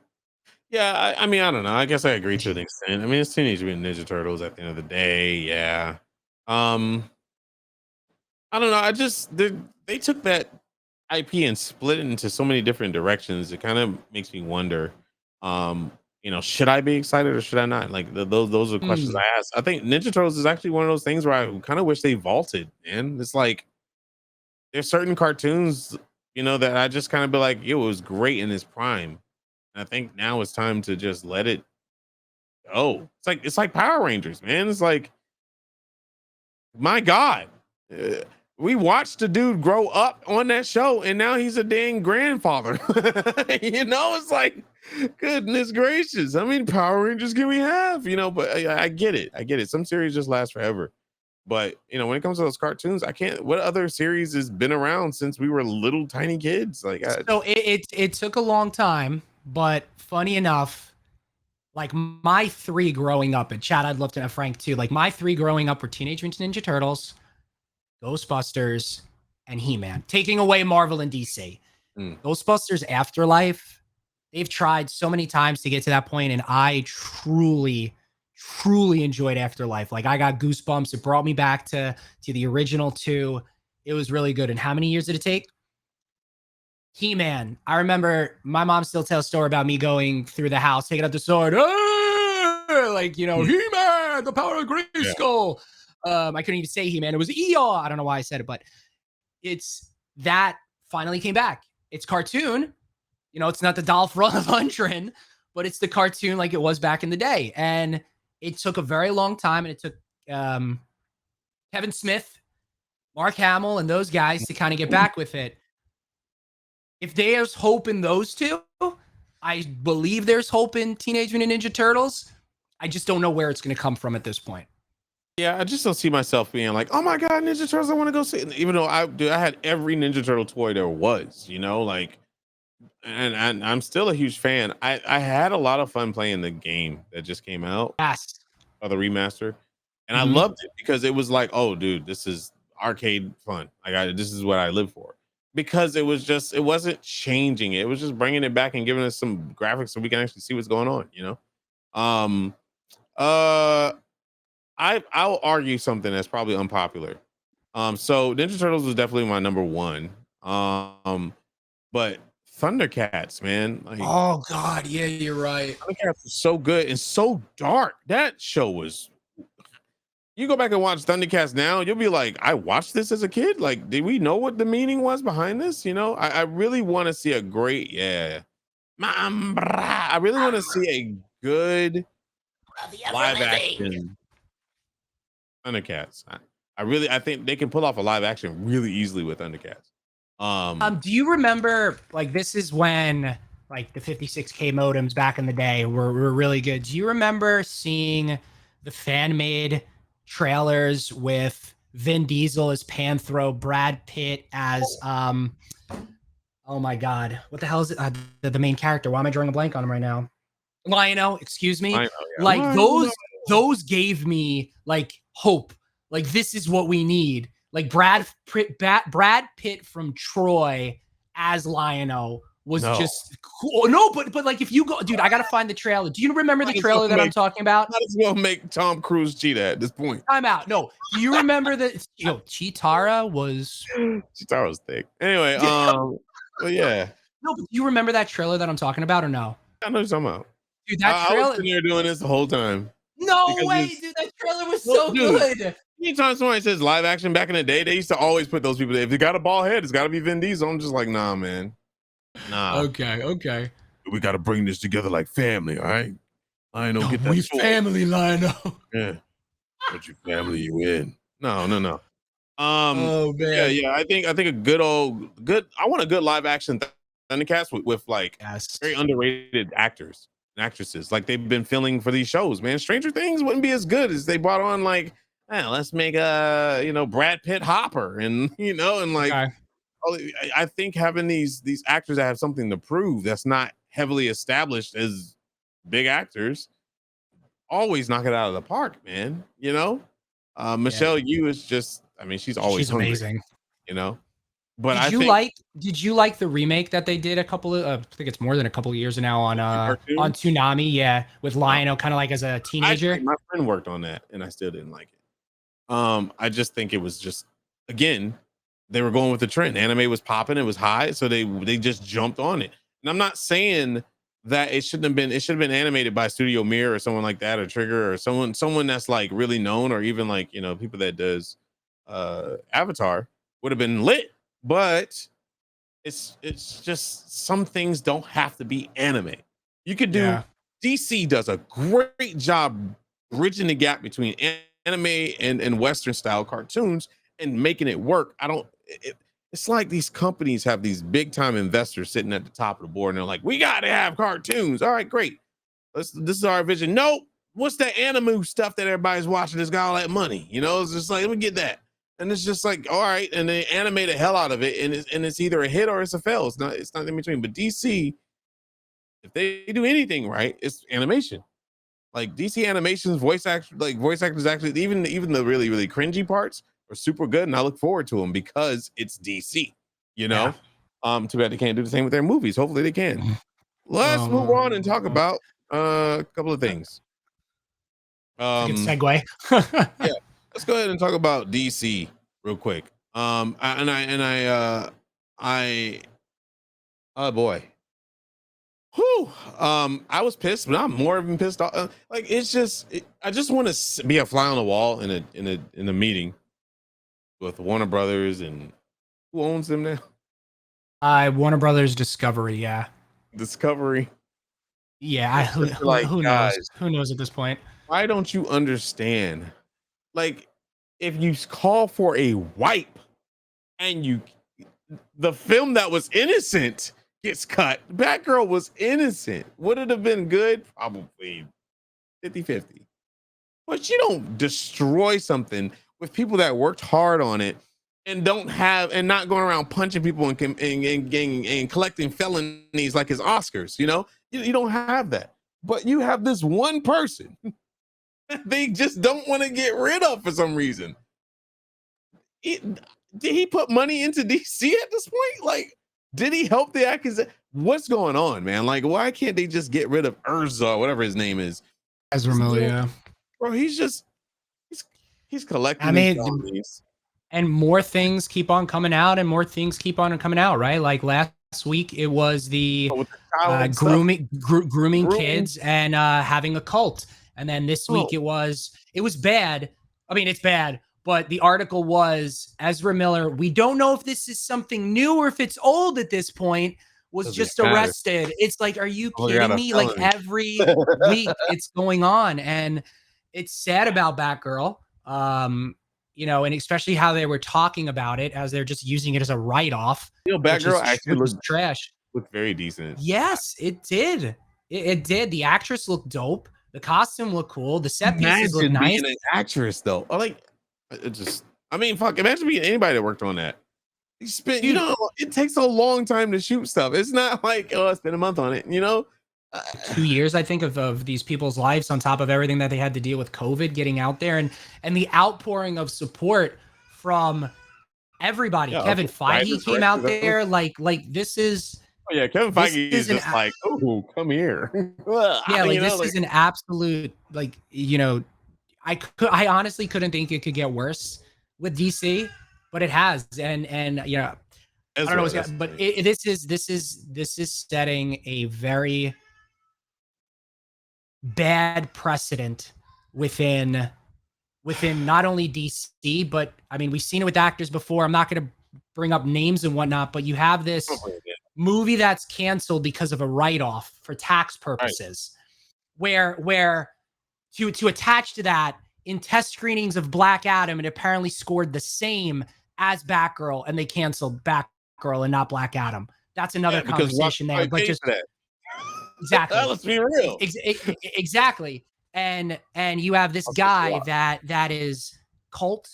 Yeah, I mean, I don't know. I guess I agree to an extent. I mean, it's Teenage Mutant Ninja Turtles at the end of the day. Yeah. Um, I don't know. They took that IP and split it into so many different directions. It kind of makes me wonder. Um, should I be excited or should I not? Like those are the questions Mm. I ask. I think Ninja Turtles is actually one of those things where I kind of wish they vaulted. Man, it's like there's certain cartoons, that I just kind of be like, yo, it was great in its prime. And I think now it's time to just let it go. It's like Power Rangers, man. It's like, my God. Uh, we watched the dude grow up on that show and now he's a dang grandfather. It's like, goodness gracious. I mean, Power Rangers can we have? But I get it. I get it. Some series just last forever. But when it comes to those cartoons, I can't. What other series has been around since we were little tiny kids? Like, So it took a long time, but funny enough, like my three growing up, and Chad, I'd love to have Frank too. Like my three growing up were Teenage Mutant Ninja Turtles, Ghostbusters, and He-Man. Taking away Marvel and DC. mm, Ghostbusters Afterlife, they've tried so many times to get to that point, and I truly, truly enjoyed Afterlife. Like I got goosebumps. It brought me back to the original two. It was really good. And how many years did it take? He-Man. I remember my mom still tells a story about me going through the house, taking up the sword, like mm, He-Man, the power of yeah, Grayskull. I couldn't even say He-Man. It was Eeyore. I don't know why I said it, but it's that finally came back. It's cartoon. It's not the Dolph Lundgren, but it's the cartoon like it was back in the day. And it took a very long time, and it took um, Kevin Smith, Mark Hamill, and those guys to kind of get back with it. If there's hope in those two, I believe there's hope in Teenage Mutant Ninja Turtles. I just don't know where it's going to come from at this point. yeah. I just don't see myself being like, oh my God, Ninja Turtles, I want to go see it. Even though I had every Ninja Turtle toy there was, like, and I'm still a huge fan. I had a lot of fun playing the game that just came out, Yes. or the remaster, and I Mhm. loved it because it was like, oh, dude, this is arcade fun. This is what I live for. Because it wasn't changing it. It was just bringing it back and giving us some graphics so we can actually see what's going on. Um, uh, I'll argue something that's probably unpopular. So Ninja Turtles was definitely my number one. But Thundercats, man, like Oh God, yeah, you're right. Thundercats was so good and so dark. That show was. You go back and watch Thundercats now, you'll be like, I watched this as a kid. Like, did we know what the meaning was behind this? I really want to see a great, yeah. I really want to see a good live action Thundercats. I think they can pull off a live action really easily with Thundercats. Do you remember, like, this is when, like, the 56K modems back in the day were really good. Do you remember seeing the fan-made trailers with Vin Diesel as Panther, Brad Pitt as oh my god, what the hell is it? The main character. Why am I drawing a blank on him right now? Lionel, excuse me. I know, yeah. Like Lionel. those gave me like hope. Like this is what we need. Like Brad Pitt from Troy as Lionel was No. just cool. No, but like if you go, dude, I gotta find the trailer. Do you remember the trailer that I'm talking about? Might as well make Tom Cruise cheetah at this point. Time out. No, do you remember that? Chitara was. Chitara was thick. Anyway, but yeah. No, but do you remember that trailer that I'm talking about or no? I know what you're talking about. Dude, that I trailer. was sitting there doing this the whole time. No way, dude. That trailer was so good. Anytime somebody says live action back in the day, they used to always put those people there. If they got a bald head, it's got to be Vin Diesel. I'm just like, nah, man. Nah. Okay. We got to bring this together like family, all right? I know, get that. We family, Lionel. Yeah. What you family you in? No. Oh man. Yeah. I think a good. I want a good live action Thundercats with like very underrated actors and actresses. Like they've been filling for these shows, man. Stranger Things wouldn't be as good as they brought on like, let's make a Brad Pitt Hopper and and like. Okay. I think having these actors that have something to prove that's not heavily established as big actors always knock it out of the park, man. Michelle Yeoh is just, I mean, she's hungry, amazing. But did you like the remake that they did a couple of I think it's more than a couple of years now on Toonami, yeah, with Lionel kind of like as a teenager. My friend worked on that and I still didn't like it. I just think it was just, again, they were going with the trend. Anime was popping, it was high, so they just jumped on it. And I'm not saying that it should have been animated by Studio Mir or someone like that, or Trigger, or someone that's like really known, or even like people that does Avatar would have been lit. But it's just some things don't have to be anime. You could do DC does a great job bridging the gap between anime and Western style cartoons and making it work. It's like these companies have these big time investors sitting at the top of the board and they're like, we got to have cartoons. All right, great. This is our vision. Nope. What's that anime stuff that everybody's watching that's got all that money? It's just like, let me get that. And it's just like, all right. And they animate the hell out of it. And it's either a hit or it's a fail. It's not in between. But DC, if they do anything right, it's animation. Like DC animations, voice actors actually, even the really, really cringy parts are super good, and I look forward to them because it's DC. Too bad they can't do the same with their movies. Hopefully they can. Let's move on and talk about a couple of things. Good segue. Yeah, let's go ahead and talk about DC real quick. Oh boy. Whew. I was pissed, but I'm more even pissed off. I just want to be a fly on the wall in a meeting with Warner Brothers, and who owns them now? Warner Brothers Discovery, yeah. Discovery. Yeah, who knows? Who knows at this point? Why don't you understand? Like, if you call for a wipe and the film that was innocent gets cut. Batgirl was innocent. Would it have been good? Probably 50-50. But you don't destroy something with people that worked hard on it and not going around punching people and collecting felonies like his Oscars. You don't have that. But you have this one person they just don't want to get rid of for some reason. Did he put money into DC at this point? Like, did he help the accusation? What's going on, man? Like, why can't they just get rid of Urza, whatever his name is? Ezra Miller, yeah. Bro, he's collecting. I mean, and more things keep on coming out, right? Like last week, it was the grooming kids and having a cult, and then this week it was bad. I mean, it's bad. But the article was Ezra Miller. We don't know if this is something new or if it's old at this point. Was just arrested. It's like, are you kidding me? Like every week it's going on, and it's sad about Batgirl. you know, and especially how they were talking about it as they're just using it as a write-off, Batgirl actually which is trash. looked very decent. Yes, it did. It did. The actress looked dope. The costume looked cool. The set pieces look Imagine nice. being an actress though. It just. I mean, fuck. Imagine being anybody that worked on that. You spent, you know, it takes a long time to shoot stuff. It's not like, oh, I spent a month on it, you know? 2 years, I think, of these people's lives on top of everything that they had to deal with COVID, getting out there, and the outpouring of support from everybody. Yeah, Kevin Feige came out there like this is. Oh yeah, Kevin Feige is just like, oh, come here. Yeah, like this is an absolute, like, you know, I honestly couldn't think it could get worse with DC, but it has, and you know, I don't know, but this is setting a very bad precedent within not only DC, but I mean, we've seen it with actors before. I'm not going to bring up names and whatnot, but you have this movie that's canceled because of a write-off for tax purposes, where to attach to that, in test screenings of Black Adam, it apparently scored the same as Batgirl, and they canceled Batgirl and not Black Adam. That's another conversation there. But just exactly, let's be real. Exactly. And you have this guy that is cult,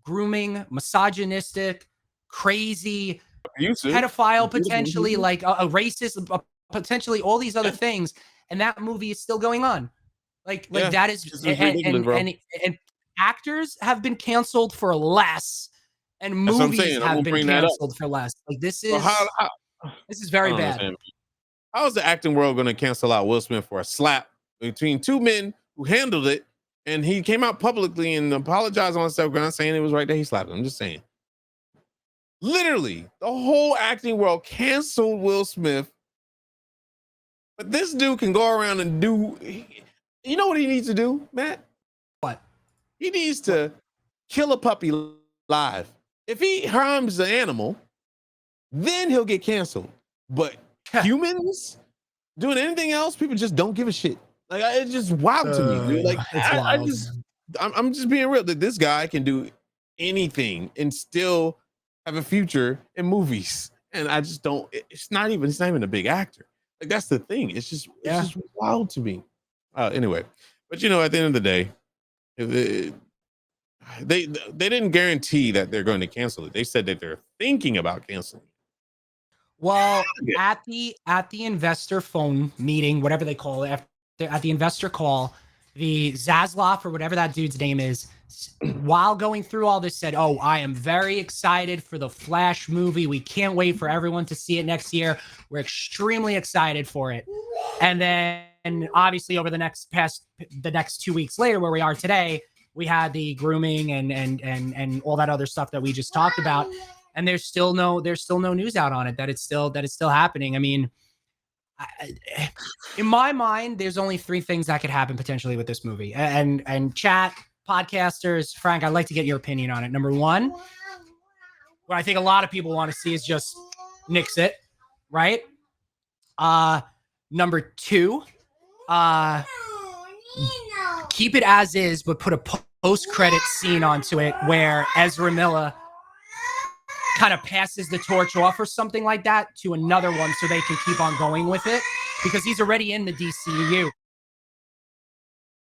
grooming, misogynistic, crazy, pedophile, potentially, like a racist, potentially all these other things, and that movie is still going on. Like that is, and actors have been canceled for less, and movies have been canceled for less. Like this is this is very bad. How is the acting world going to cancel out Will Smith for a slap between two men who handled it, and he came out publicly and apologized on Instagram saying it was right there he slapped him? I'm just saying. Literally, the whole acting world canceled Will Smith, but this dude can go around and do. You know what he needs to do, Matt? What? He needs to kill a puppy live. If he harms the animal, then he'll get canceled. But humans doing anything else, people just don't give a shit. Like it's just wild to me, dude. Like I'm just being real. That this guy can do anything and still have a future in movies, and I just don't. It's not even a big actor. Like that's the thing. It's just wild to me. Anyway, but you know, at the end of the day, they didn't guarantee that they're going to cancel it. They said that they're thinking about canceling it. Well, at the investor phone meeting, whatever they call it, at the investor call, the Zaslav or whatever that dude's name is, while going through all this, said, "Oh, I am very excited for the Flash movie. We can't wait for everyone to see it next year. We're extremely excited for it." And then, obviously, over the next 2 weeks later, where we are today, we had the grooming and all that other stuff that we just talked about. And there's still no news out on it that it's still happening. I mean, in my mind, there's only 3 things that could happen potentially with this movie. And chat podcasters, Frank, I'd like to get your opinion on it. Number 1, what I think a lot of people want to see is just nix it, right? Number 2, keep it as is, but put a post-credit scene onto it where Ezra Miller kind of passes the torch off or something like that to another one so they can keep on going with it because he's already in the DCU.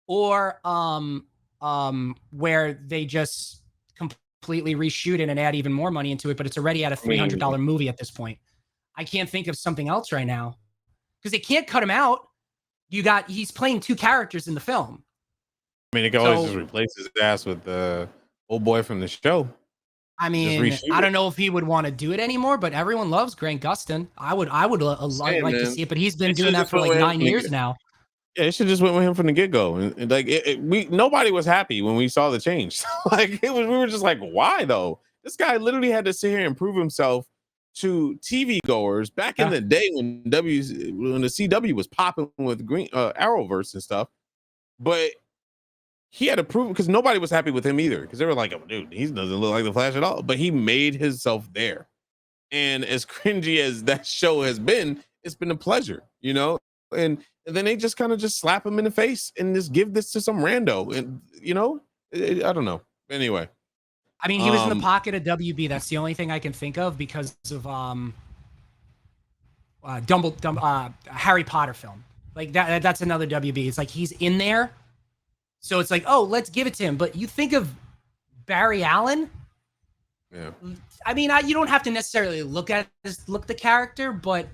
Or where they just completely reshoot it and add even more money into it, but it's already at a $300 movie at this point. I can't think of something else right now because they can't cut him out. He's playing 2 characters in the film. I mean, they can always just replace his ass with the old boy from the show. I mean, I don't know if he would want to do it anymore, but everyone loves Grant Gustin. I would like to see it, but he's been doing that for like 9 years now. Yeah, it should just went with him from the get-go. And like nobody was happy when we saw the change. Like we were just like, why though? This guy literally had to sit here and prove himself to TV goers back in the day when the CW was popping with Green Arrowverse and stuff. But he had to prove, because nobody was happy with him either, because they were like, oh, dude, he doesn't look like the Flash at all. But he made himself there. And as cringy as that show has been, it's been a pleasure, you know? And then they just kind of just slap him in the face and just give this to some rando. And, you know, I don't know. Anyway, I mean, he was in the pocket of WB. That's the only thing I can think of because of Harry Potter film. Like that's another WB. It's like he's in there, so it's like, oh, let's give it to him. But you think of Barry Allen. Yeah. I mean, you don't have to necessarily look the character, but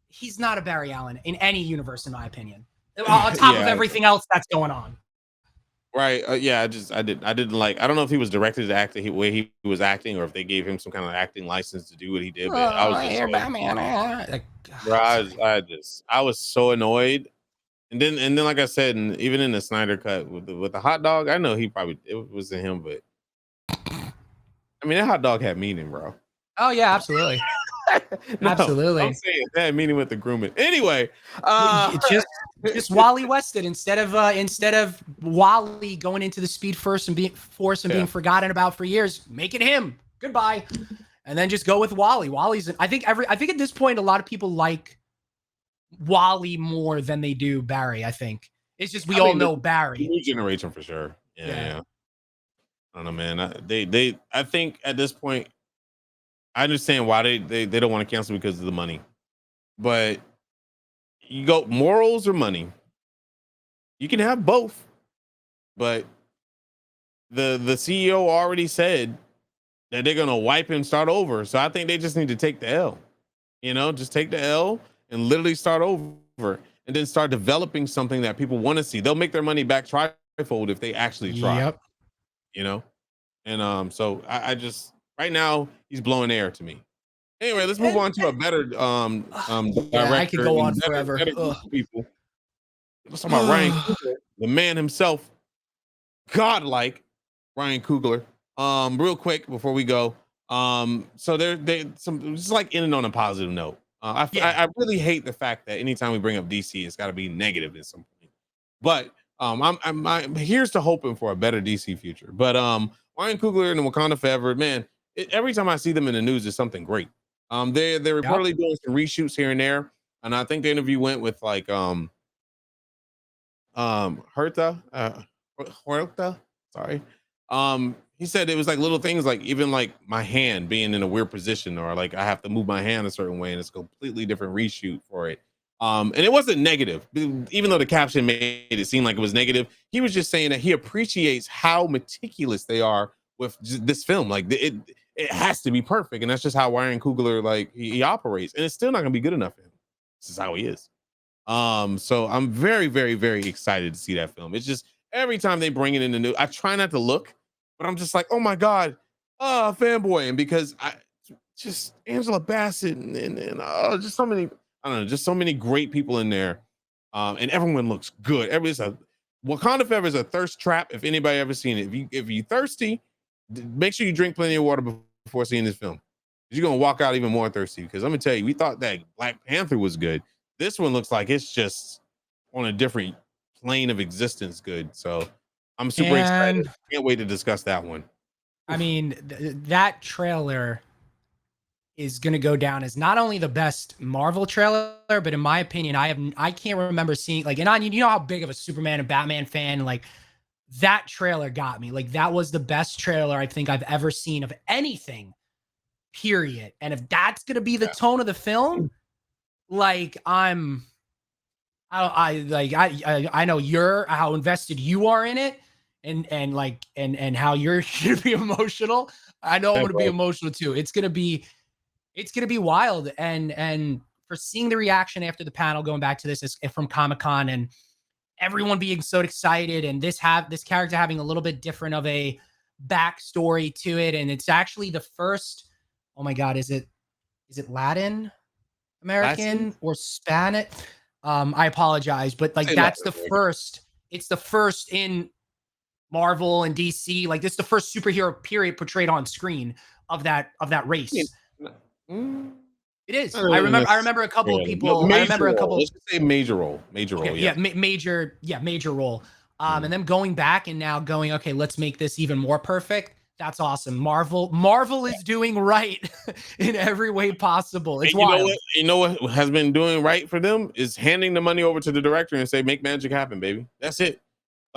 he's not a Barry Allen in any universe, in my opinion. On top of everything else that's going on. Right. Yeah. I didn't like. I don't know if he was directed to act the way he was acting, or if they gave him some kind of acting license to do what he did. But I was just Batman. bro, I was so annoyed. And then, like I said, and even in the Snyder cut with the hot dog, I know it wasn't him, but I mean, that hot dog had meaning, bro. Oh yeah, absolutely. No, absolutely. I'm saying that meaning with the grooming. Anyway, just Wally Weston instead of Wally going into the Speed Force and being forgotten about for years, make it him. Goodbye. And then just go with Wally. I think at this point a lot of people like Wally more than they do Barry. I think it's just we all know Barry. New generation for sure. Yeah. I don't know, man. I think at this point, I understand why they don't want to cancel because of the money, but you go morals or money. You can have both, but the CEO already said that they're gonna wipe him, start over. So I think they just need to take the L. Just take the L and literally start over, and then start developing something that people want to see. They'll make their money back trifold if they actually try. Yep. And so I just right now he's blowing air to me. Anyway, let's move on to a better director. I could go on forever. People. Let's talk about Ryan Coogler, the man himself, godlike Ryan Coogler. Real quick before we go. So just like ending on a positive note. I really hate the fact that anytime we bring up DC, it's got to be negative at some point. But I'm here's to hoping for a better DC future. But Ryan Coogler and the Wakanda Forever, man. Every time I see them in the news, it's something great. They're reportedly doing some reshoots here and there, and I think the interview went with like Herta, sorry. He said it was like little things, like even like my hand being in a weird position, or like I have to move my hand a certain way, and it's a completely different reshoot for it. And it wasn't negative, even though the caption made it seem like it was negative. He was just saying that he appreciates how meticulous they are with this film. Like it has to be perfect, and that's just how Ryan Coogler like he operates, and it's still not gonna be good enough for him. This is how he is. So I'm very, very, very excited to see that film. It's just every time they bring it in the news, I try not to look, but I'm just like, oh my god, fanboy, and because I just Angela Bassett and just so many, I don't know, just so many great people in there, and everyone looks good. Wakanda Forever is a thirst trap. If anybody ever seen it, if you thirsty, make sure you drink plenty of water before seeing this film. You're gonna walk out even more thirsty. Because I'm gonna tell you, we thought that Black Panther was good. This one looks like it's just on a different plane of existence good. So I'm super excited. Can't wait to discuss that one. I mean, that trailer is going to go down as not only the best Marvel trailer, but in my opinion, I can't remember seeing like, and you know how big of a Superman and Batman fan, like that trailer got me. Like that was the best trailer I think I've ever seen of anything, period. And if that's going to be the tone of the film, like I know how invested you are in it, and how you're gonna be emotional. I know I'm gonna be emotional too. It's gonna be wild, and for seeing the reaction after the panel, going back to this from Comic-Con, and everyone being so excited, and this character having a little bit different of a backstory to it, and it's actually the first. Oh my God, is it Latin American or Spanish? I apologize, but like that's the first. It's the first in Marvel and DC. Like this is the first superhero period portrayed on screen of that race. It is. I remember a couple of people. I remember a couple. Let's just say major role. Yeah, major role. And then going back and now going, okay, let's make this even more perfect. That's awesome. Marvel is doing right in every way possible. It's wild. You know what has been doing right for them is handing the money over to the director and say, make magic happen, baby. That's it.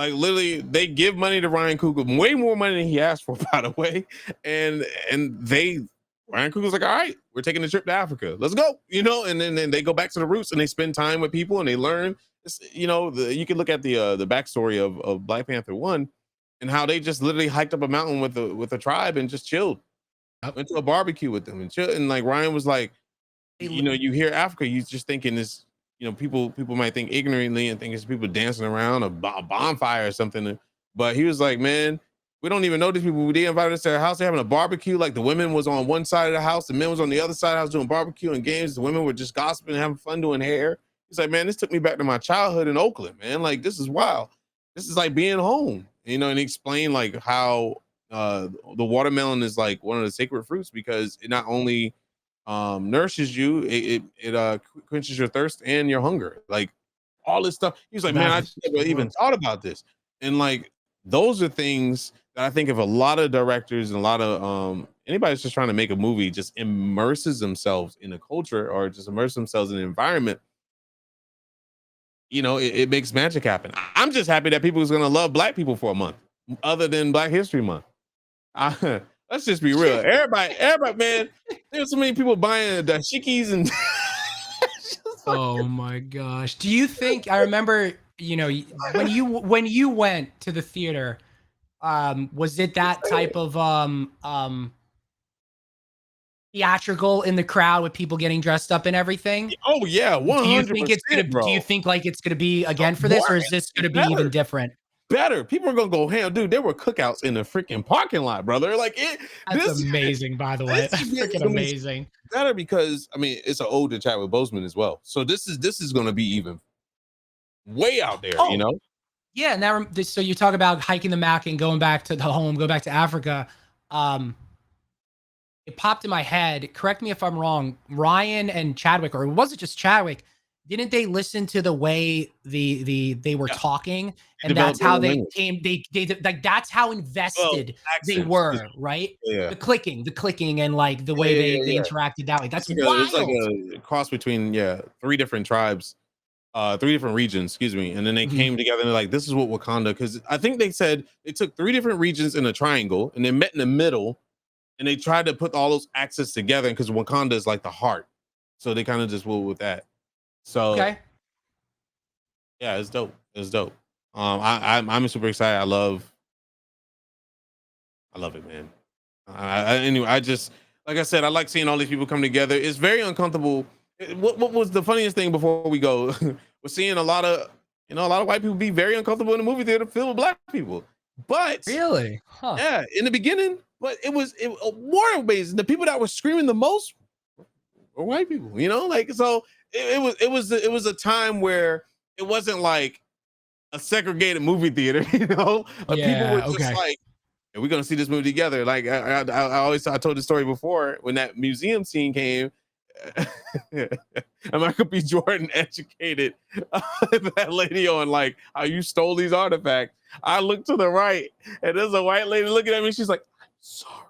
Like literally, they give money to Ryan Coogler, way more money than he asked for, by the way. And Ryan Coogler's like, all right, we're taking a trip to Africa. Let's go. And then they go back to the roots and they spend time with people and they learn. You can look at the backstory of Black Panther 1 and how they just literally hiked up a mountain with a tribe and just chilled. Went to a barbecue with them and chilled. And like Ryan was like, you hear Africa, you just thinking this, people might think ignorantly and think it's people dancing around a bonfire or something. But he was like, man, we don't even know these people. They invited us to their house. They're having a barbecue. Like the women was on one side of the house, the men was on the other side of the house doing barbecue and games. The women were just gossiping and having fun doing hair. He's like, man, this took me back to my childhood in Oakland, man. Like, this is wild. This is like being home, and he explained like how the watermelon is like one of the sacred fruits because it not only nourishes you, it quenches your thirst and your hunger, like all this stuff. He was like, man, I never even thought about this. And like those are things that I think if a lot of directors and a lot of anybody's just trying to make a movie just immerses themselves in a culture or just immerse themselves in an environment, it makes magic happen. I'm just happy that people is gonna love Black people for a month other than Black History Month. Let's just be real. Everybody, man. There's so many people buying dashikis and. Oh my gosh! Do you think? I remember, when you went to the theater, was it that type of theatrical in the crowd with people getting dressed up and everything? Oh yeah, 100%. Do you think it's gonna? Bro. Do you think like it's gonna be again for this, or is this gonna be even different? Better. People are gonna go ham, dude. There were cookouts in the freaking parking lot, brother. Like That's amazing, by the way. That's freaking amazing. Better because it's an ode to Chadwick Boseman as well. So this is gonna be even way out there, Yeah, now so you talk about hiking the Mac and going back to the home, go back to Africa. It popped in my head. Correct me if I'm wrong. Ryan and Chadwick, or was it just Chadwick? Didn't they listen to the way they were talking, and that's how they came? They like that's how invested they were, right? Yeah. The clicking, and like the way they interacted that way. That's wild. It's like a cross between 3 different tribes, 3 different regions, excuse me, and then they came together and they're like, this is what Wakanda. Because I think they said they took 3 different regions in a triangle and they met in the middle, and they tried to put all those axes together because Wakanda is like the heart, so they kind of just went with that. So yeah, it's dope. It's dope. I'm super excited. I love it, man. Anyway, I just like I said, I like seeing all these people come together. It's very uncomfortable. What was the funniest thing before we go? We're seeing a lot of white people be very uncomfortable in the movie theater filled with Black people. But really, yeah, in the beginning, but it was more amazing. The people that were screaming the most were white people. Like so. It was a time where it wasn't like a segregated movie theater, people were just like, we're gonna see this movie together. Like I told the story before when that museum scene came. And Michael B. Jordan educated that lady on like how you stole these artifacts. I looked to the right and there's a white lady looking at me. She's like, I'm sorry.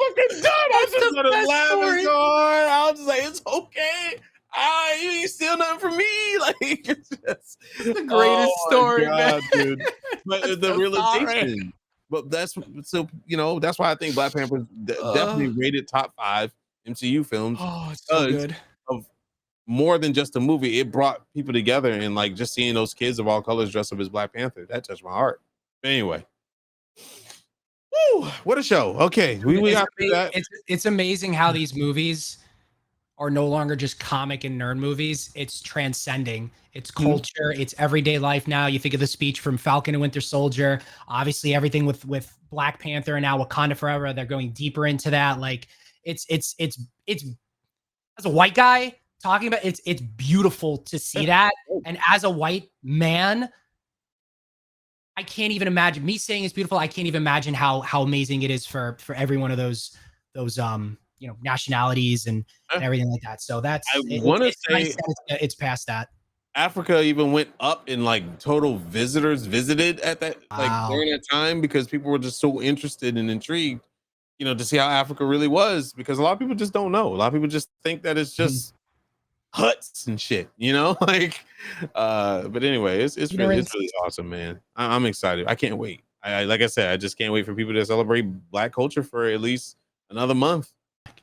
Fucking done. I just started laughing so hard. I was just like, it's okay. You ain't steal nothing from me. Like it's just the greatest story, God, man. Dude. But the realization. But that's so that's why I think Black Panther definitely rated top 5 MCU films. Oh, it's so good. Of more than just a movie, it brought people together and like just seeing those kids of all colors dressed up as Black Panther. That touched my heart. But anyway. Woo, what a show. Okay. We got that. It's amazing how these movies are no longer just comic and nerd movies. It's transcending. It's culture. It's everyday life now. You think of the speech from Falcon and Winter Soldier. Obviously, everything with Black Panther and now Wakanda Forever. They're going deeper into that. Like it's as a white guy talking about it's beautiful to see that. And as a white man, I can't even imagine me saying it's beautiful. I can't even imagine how amazing it is for every one of those nationalities and everything like that. So that's it's past that. Africa even went up in like total visitors visited at that like during that time because people were just so interested and intrigued, to see how Africa really was because a lot of people just don't know. A lot of people just think that it's just huts and shit, like But anyway, it's Ignorance. really awesome, man. I'm excited. I can't wait. Like I said, I just can't wait for people to celebrate Black culture for at least another month.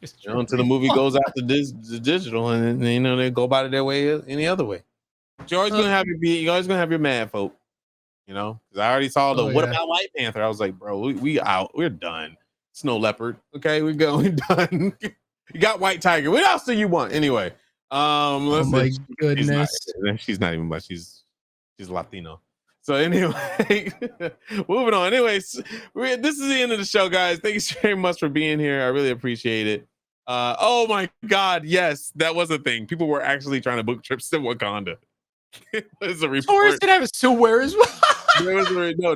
You know, until the movie goes out to the digital, and you know they go about it their way any other way. But you're always gonna have you're always gonna have your mad folk. You know, because I already saw the what about White Panther? I was like, bro, we out, we're done. Snow Leopard, okay, we're done. You got White Tiger. What else do you want anyway? Oh my goodness. She's not even much. She's Latino. So anyway, moving on. Anyways, this is the end of the show, guys. Thank you very much for being here. I really appreciate it. Oh my God, yes, that was a thing. People were actually trying to book trips to Wakanda. There's a report. So where is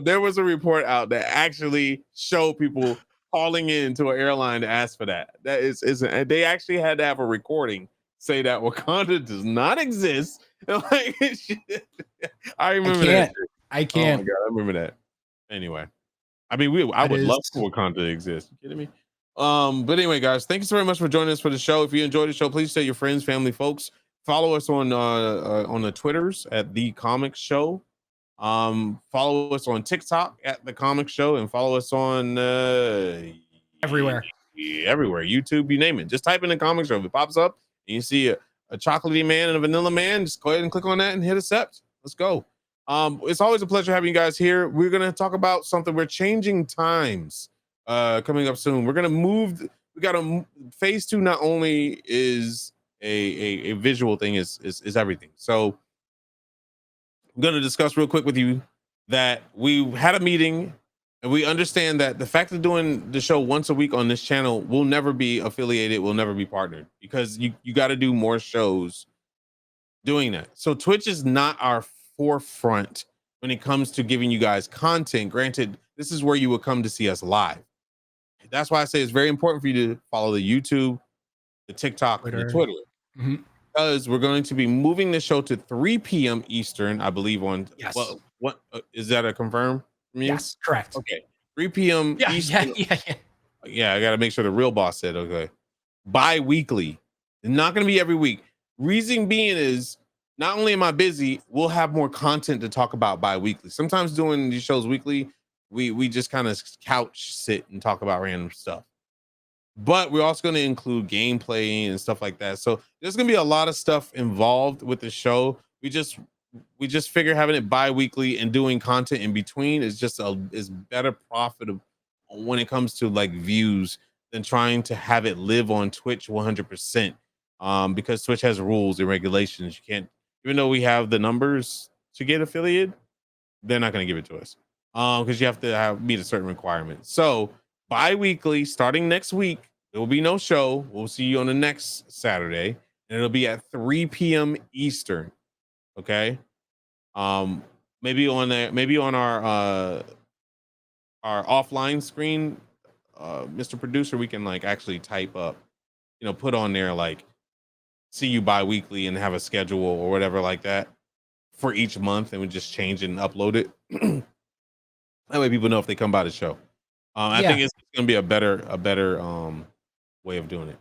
there was a report out that actually showed people calling in to an airline to ask for that. That is they actually had to have a recording say that Wakanda does not exist. Like, I remember that. I can't. Oh my God, I remember that. Anyway, I mean, I would love for Wakanda to exist. You kidding me? But anyway, guys, thank you so very much for joining us for the show. If you enjoyed the show, please tell your friends, family, folks. Follow us on the Twitters at The Comics Show. Follow us on TikTok at The Comics Show, and follow us on everywhere, YouTube, you name it. Just type in The Comics Show. If it pops up and you see a chocolatey man and a vanilla man, just go ahead and click on that and hit accept. Let's go. It's always a pleasure having you guys here. We're gonna talk about something. We're changing times coming up soon. We're gonna move. We got a phase 2. Not only is a visual thing, is everything. So I'm going to discuss real quick with you that we had a meeting, and we understand that the fact of doing the show once a week on this channel will never be affiliated, will never be partnered, because you got to do more shows doing that. So Twitch is not our forefront when it comes to giving you guys content. Granted, this is where you would come to see us live. That's why I say it's very important for you to follow the YouTube, the TikTok, and the Twitter. Mm-hmm. Because we're going to be moving the show to 3 p.m. Eastern, I believe. Yes. Well, what is that a confirm from you? Yes, correct. Okay, 3 p.m. Eastern. Yeah, I got to make sure the real boss said okay. Bi-weekly. It's not going to be every week. Reason being is not only am I busy, we'll have more content to talk about bi-weekly. Sometimes doing these shows weekly, we just kind of couch sit and talk about random stuff. But we're also going to include gameplay and stuff like that. So there's going to be a lot of stuff involved with the show. We just figure having it bi-weekly and doing content in between is better profitable when it comes to like views than trying to have it live on Twitch 100%. Because Twitch has rules and regulations. You can't, even though we have the numbers to get affiliated, they're not going to give it to us. Because you have to meet a certain requirement. So bi-weekly, starting next week, there will be no show. We'll see you on the next Saturday, and it'll be at 3 p.m. Eastern. Okay. Maybe on our offline screen, Mr. Producer, we can like actually type up, put on there like see you bi-weekly and have a schedule or whatever like that for each month, and we just change it and upload it. That way people know if they come by the show. I think it's going to be a better way of doing it.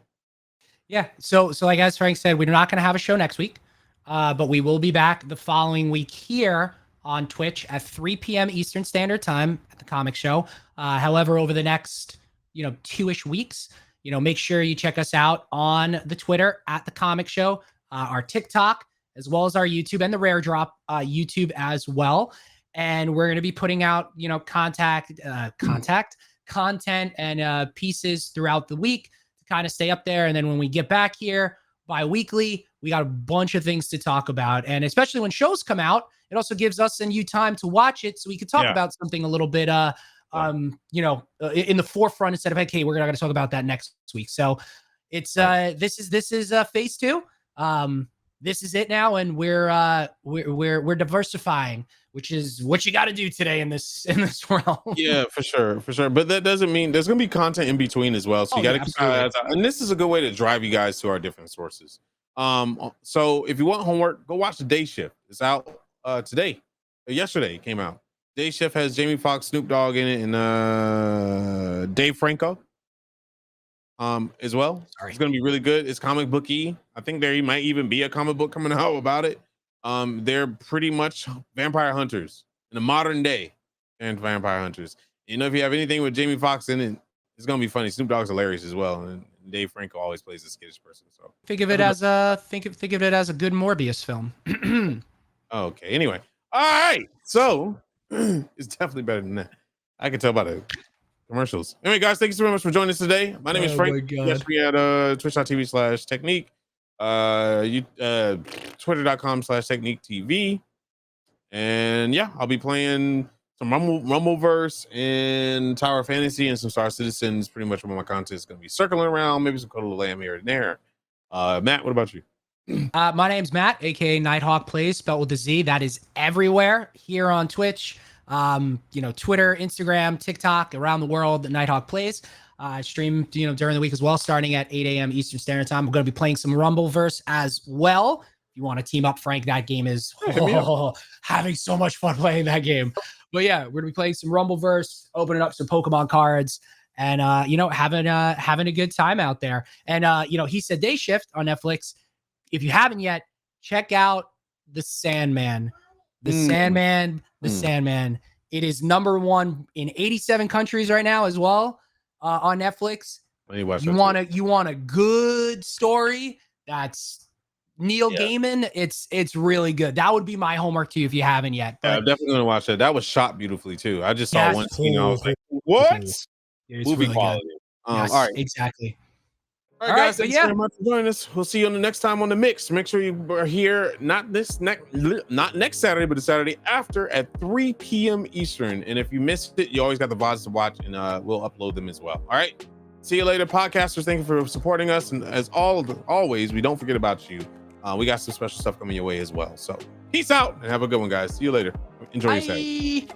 Yeah. So like as Frank said, we're not going to have a show next week, but we will be back the following week here on Twitch at 3 p.m. Eastern Standard Time at the Comic Show. However, over the next 2-ish weeks, make sure you check us out on the Twitter at the Comic Show, our TikTok, as well as our YouTube, and the Rare Drop YouTube as well. And we're going to be putting out, content and pieces throughout the week to kind of stay up there. And then when we get back here bi-weekly, we got a bunch of things to talk about. And especially when shows come out, it also gives us and you time to watch it, so we can talk about something a little bit, in the forefront, instead of, okay, we're not going to talk about that next week. So it's this is phase 2. This is it now, and we're diversifying, which is what you got to do today in this realm. Yeah, for sure. But that doesn't mean there's gonna be content in between as well. So you got to keep your eyes out. And this is a good way to drive you guys to our different sources. So if you want homework, go watch The Day Shift. It's out today. Yesterday it came out. Day Shift has Jamie Foxx, Snoop Dogg in it, and Dave Franco. As well. It's gonna be really good. It's comic booky. I think there might even be a comic book coming out about it. They're pretty much vampire hunters in the modern day, and vampire hunters. You know, if you have anything with Jamie Foxx in it, it's gonna be funny. Snoop Dogg's hilarious as well, and Dave Franco always plays a skittish person. So think of it as a good Morbius film. okay. Anyway, all right. So it's definitely better than that. I can tell by the commercials. Anyway, guys, thank you so much for joining us today. My name is Frank. Yes, we at twitch.tv/technique, twitter.com/technique TV. And yeah, I'll be playing some Rumbleverse and Tower of Fantasy and some Star Citizens. Pretty much what my content is going to be circling around. Maybe some Code of Lamb here and there. Matt, what about you? My name's Matt, aka Nighthawk Plays, spelled with a Z. That is everywhere here on Twitch. Twitter, Instagram, TikTok, around the world. Nighthawk Plays. Stream, during the week as well, starting at 8 a.m. Eastern Standard Time. We're going to be playing some Rumbleverse as well. If you want to team up, Frank, that game is having so much fun playing that game. But yeah, we're going to be playing some Rumbleverse, opening up some Pokemon cards, and having a good time out there. And He Said Day Shift on Netflix. If you haven't yet, check out The Sandman. The Sandman. It is #1 in 87 countries right now as well on Netflix. You want a good story that's Neil Gaiman. It's really good. That would be my homework too if you haven't yet. But I'm definitely gonna watch that. That was shot beautifully too. I just saw one scene. I was like, what? Movie really quality. Yes, all right. Exactly. All right, guys. Thanks very much for joining us. We'll see you on the next time on the mix. Make sure you are here not next Saturday, but the Saturday after at 3 p.m. Eastern. And if you missed it, you always got the VODs to watch, and we'll upload them as well. All right. See you later, podcasters. Thank you for supporting us, and as always, we don't forget about you. We got some special stuff coming your way as well. So peace out and have a good one, guys. See you later. Enjoy your Saturday.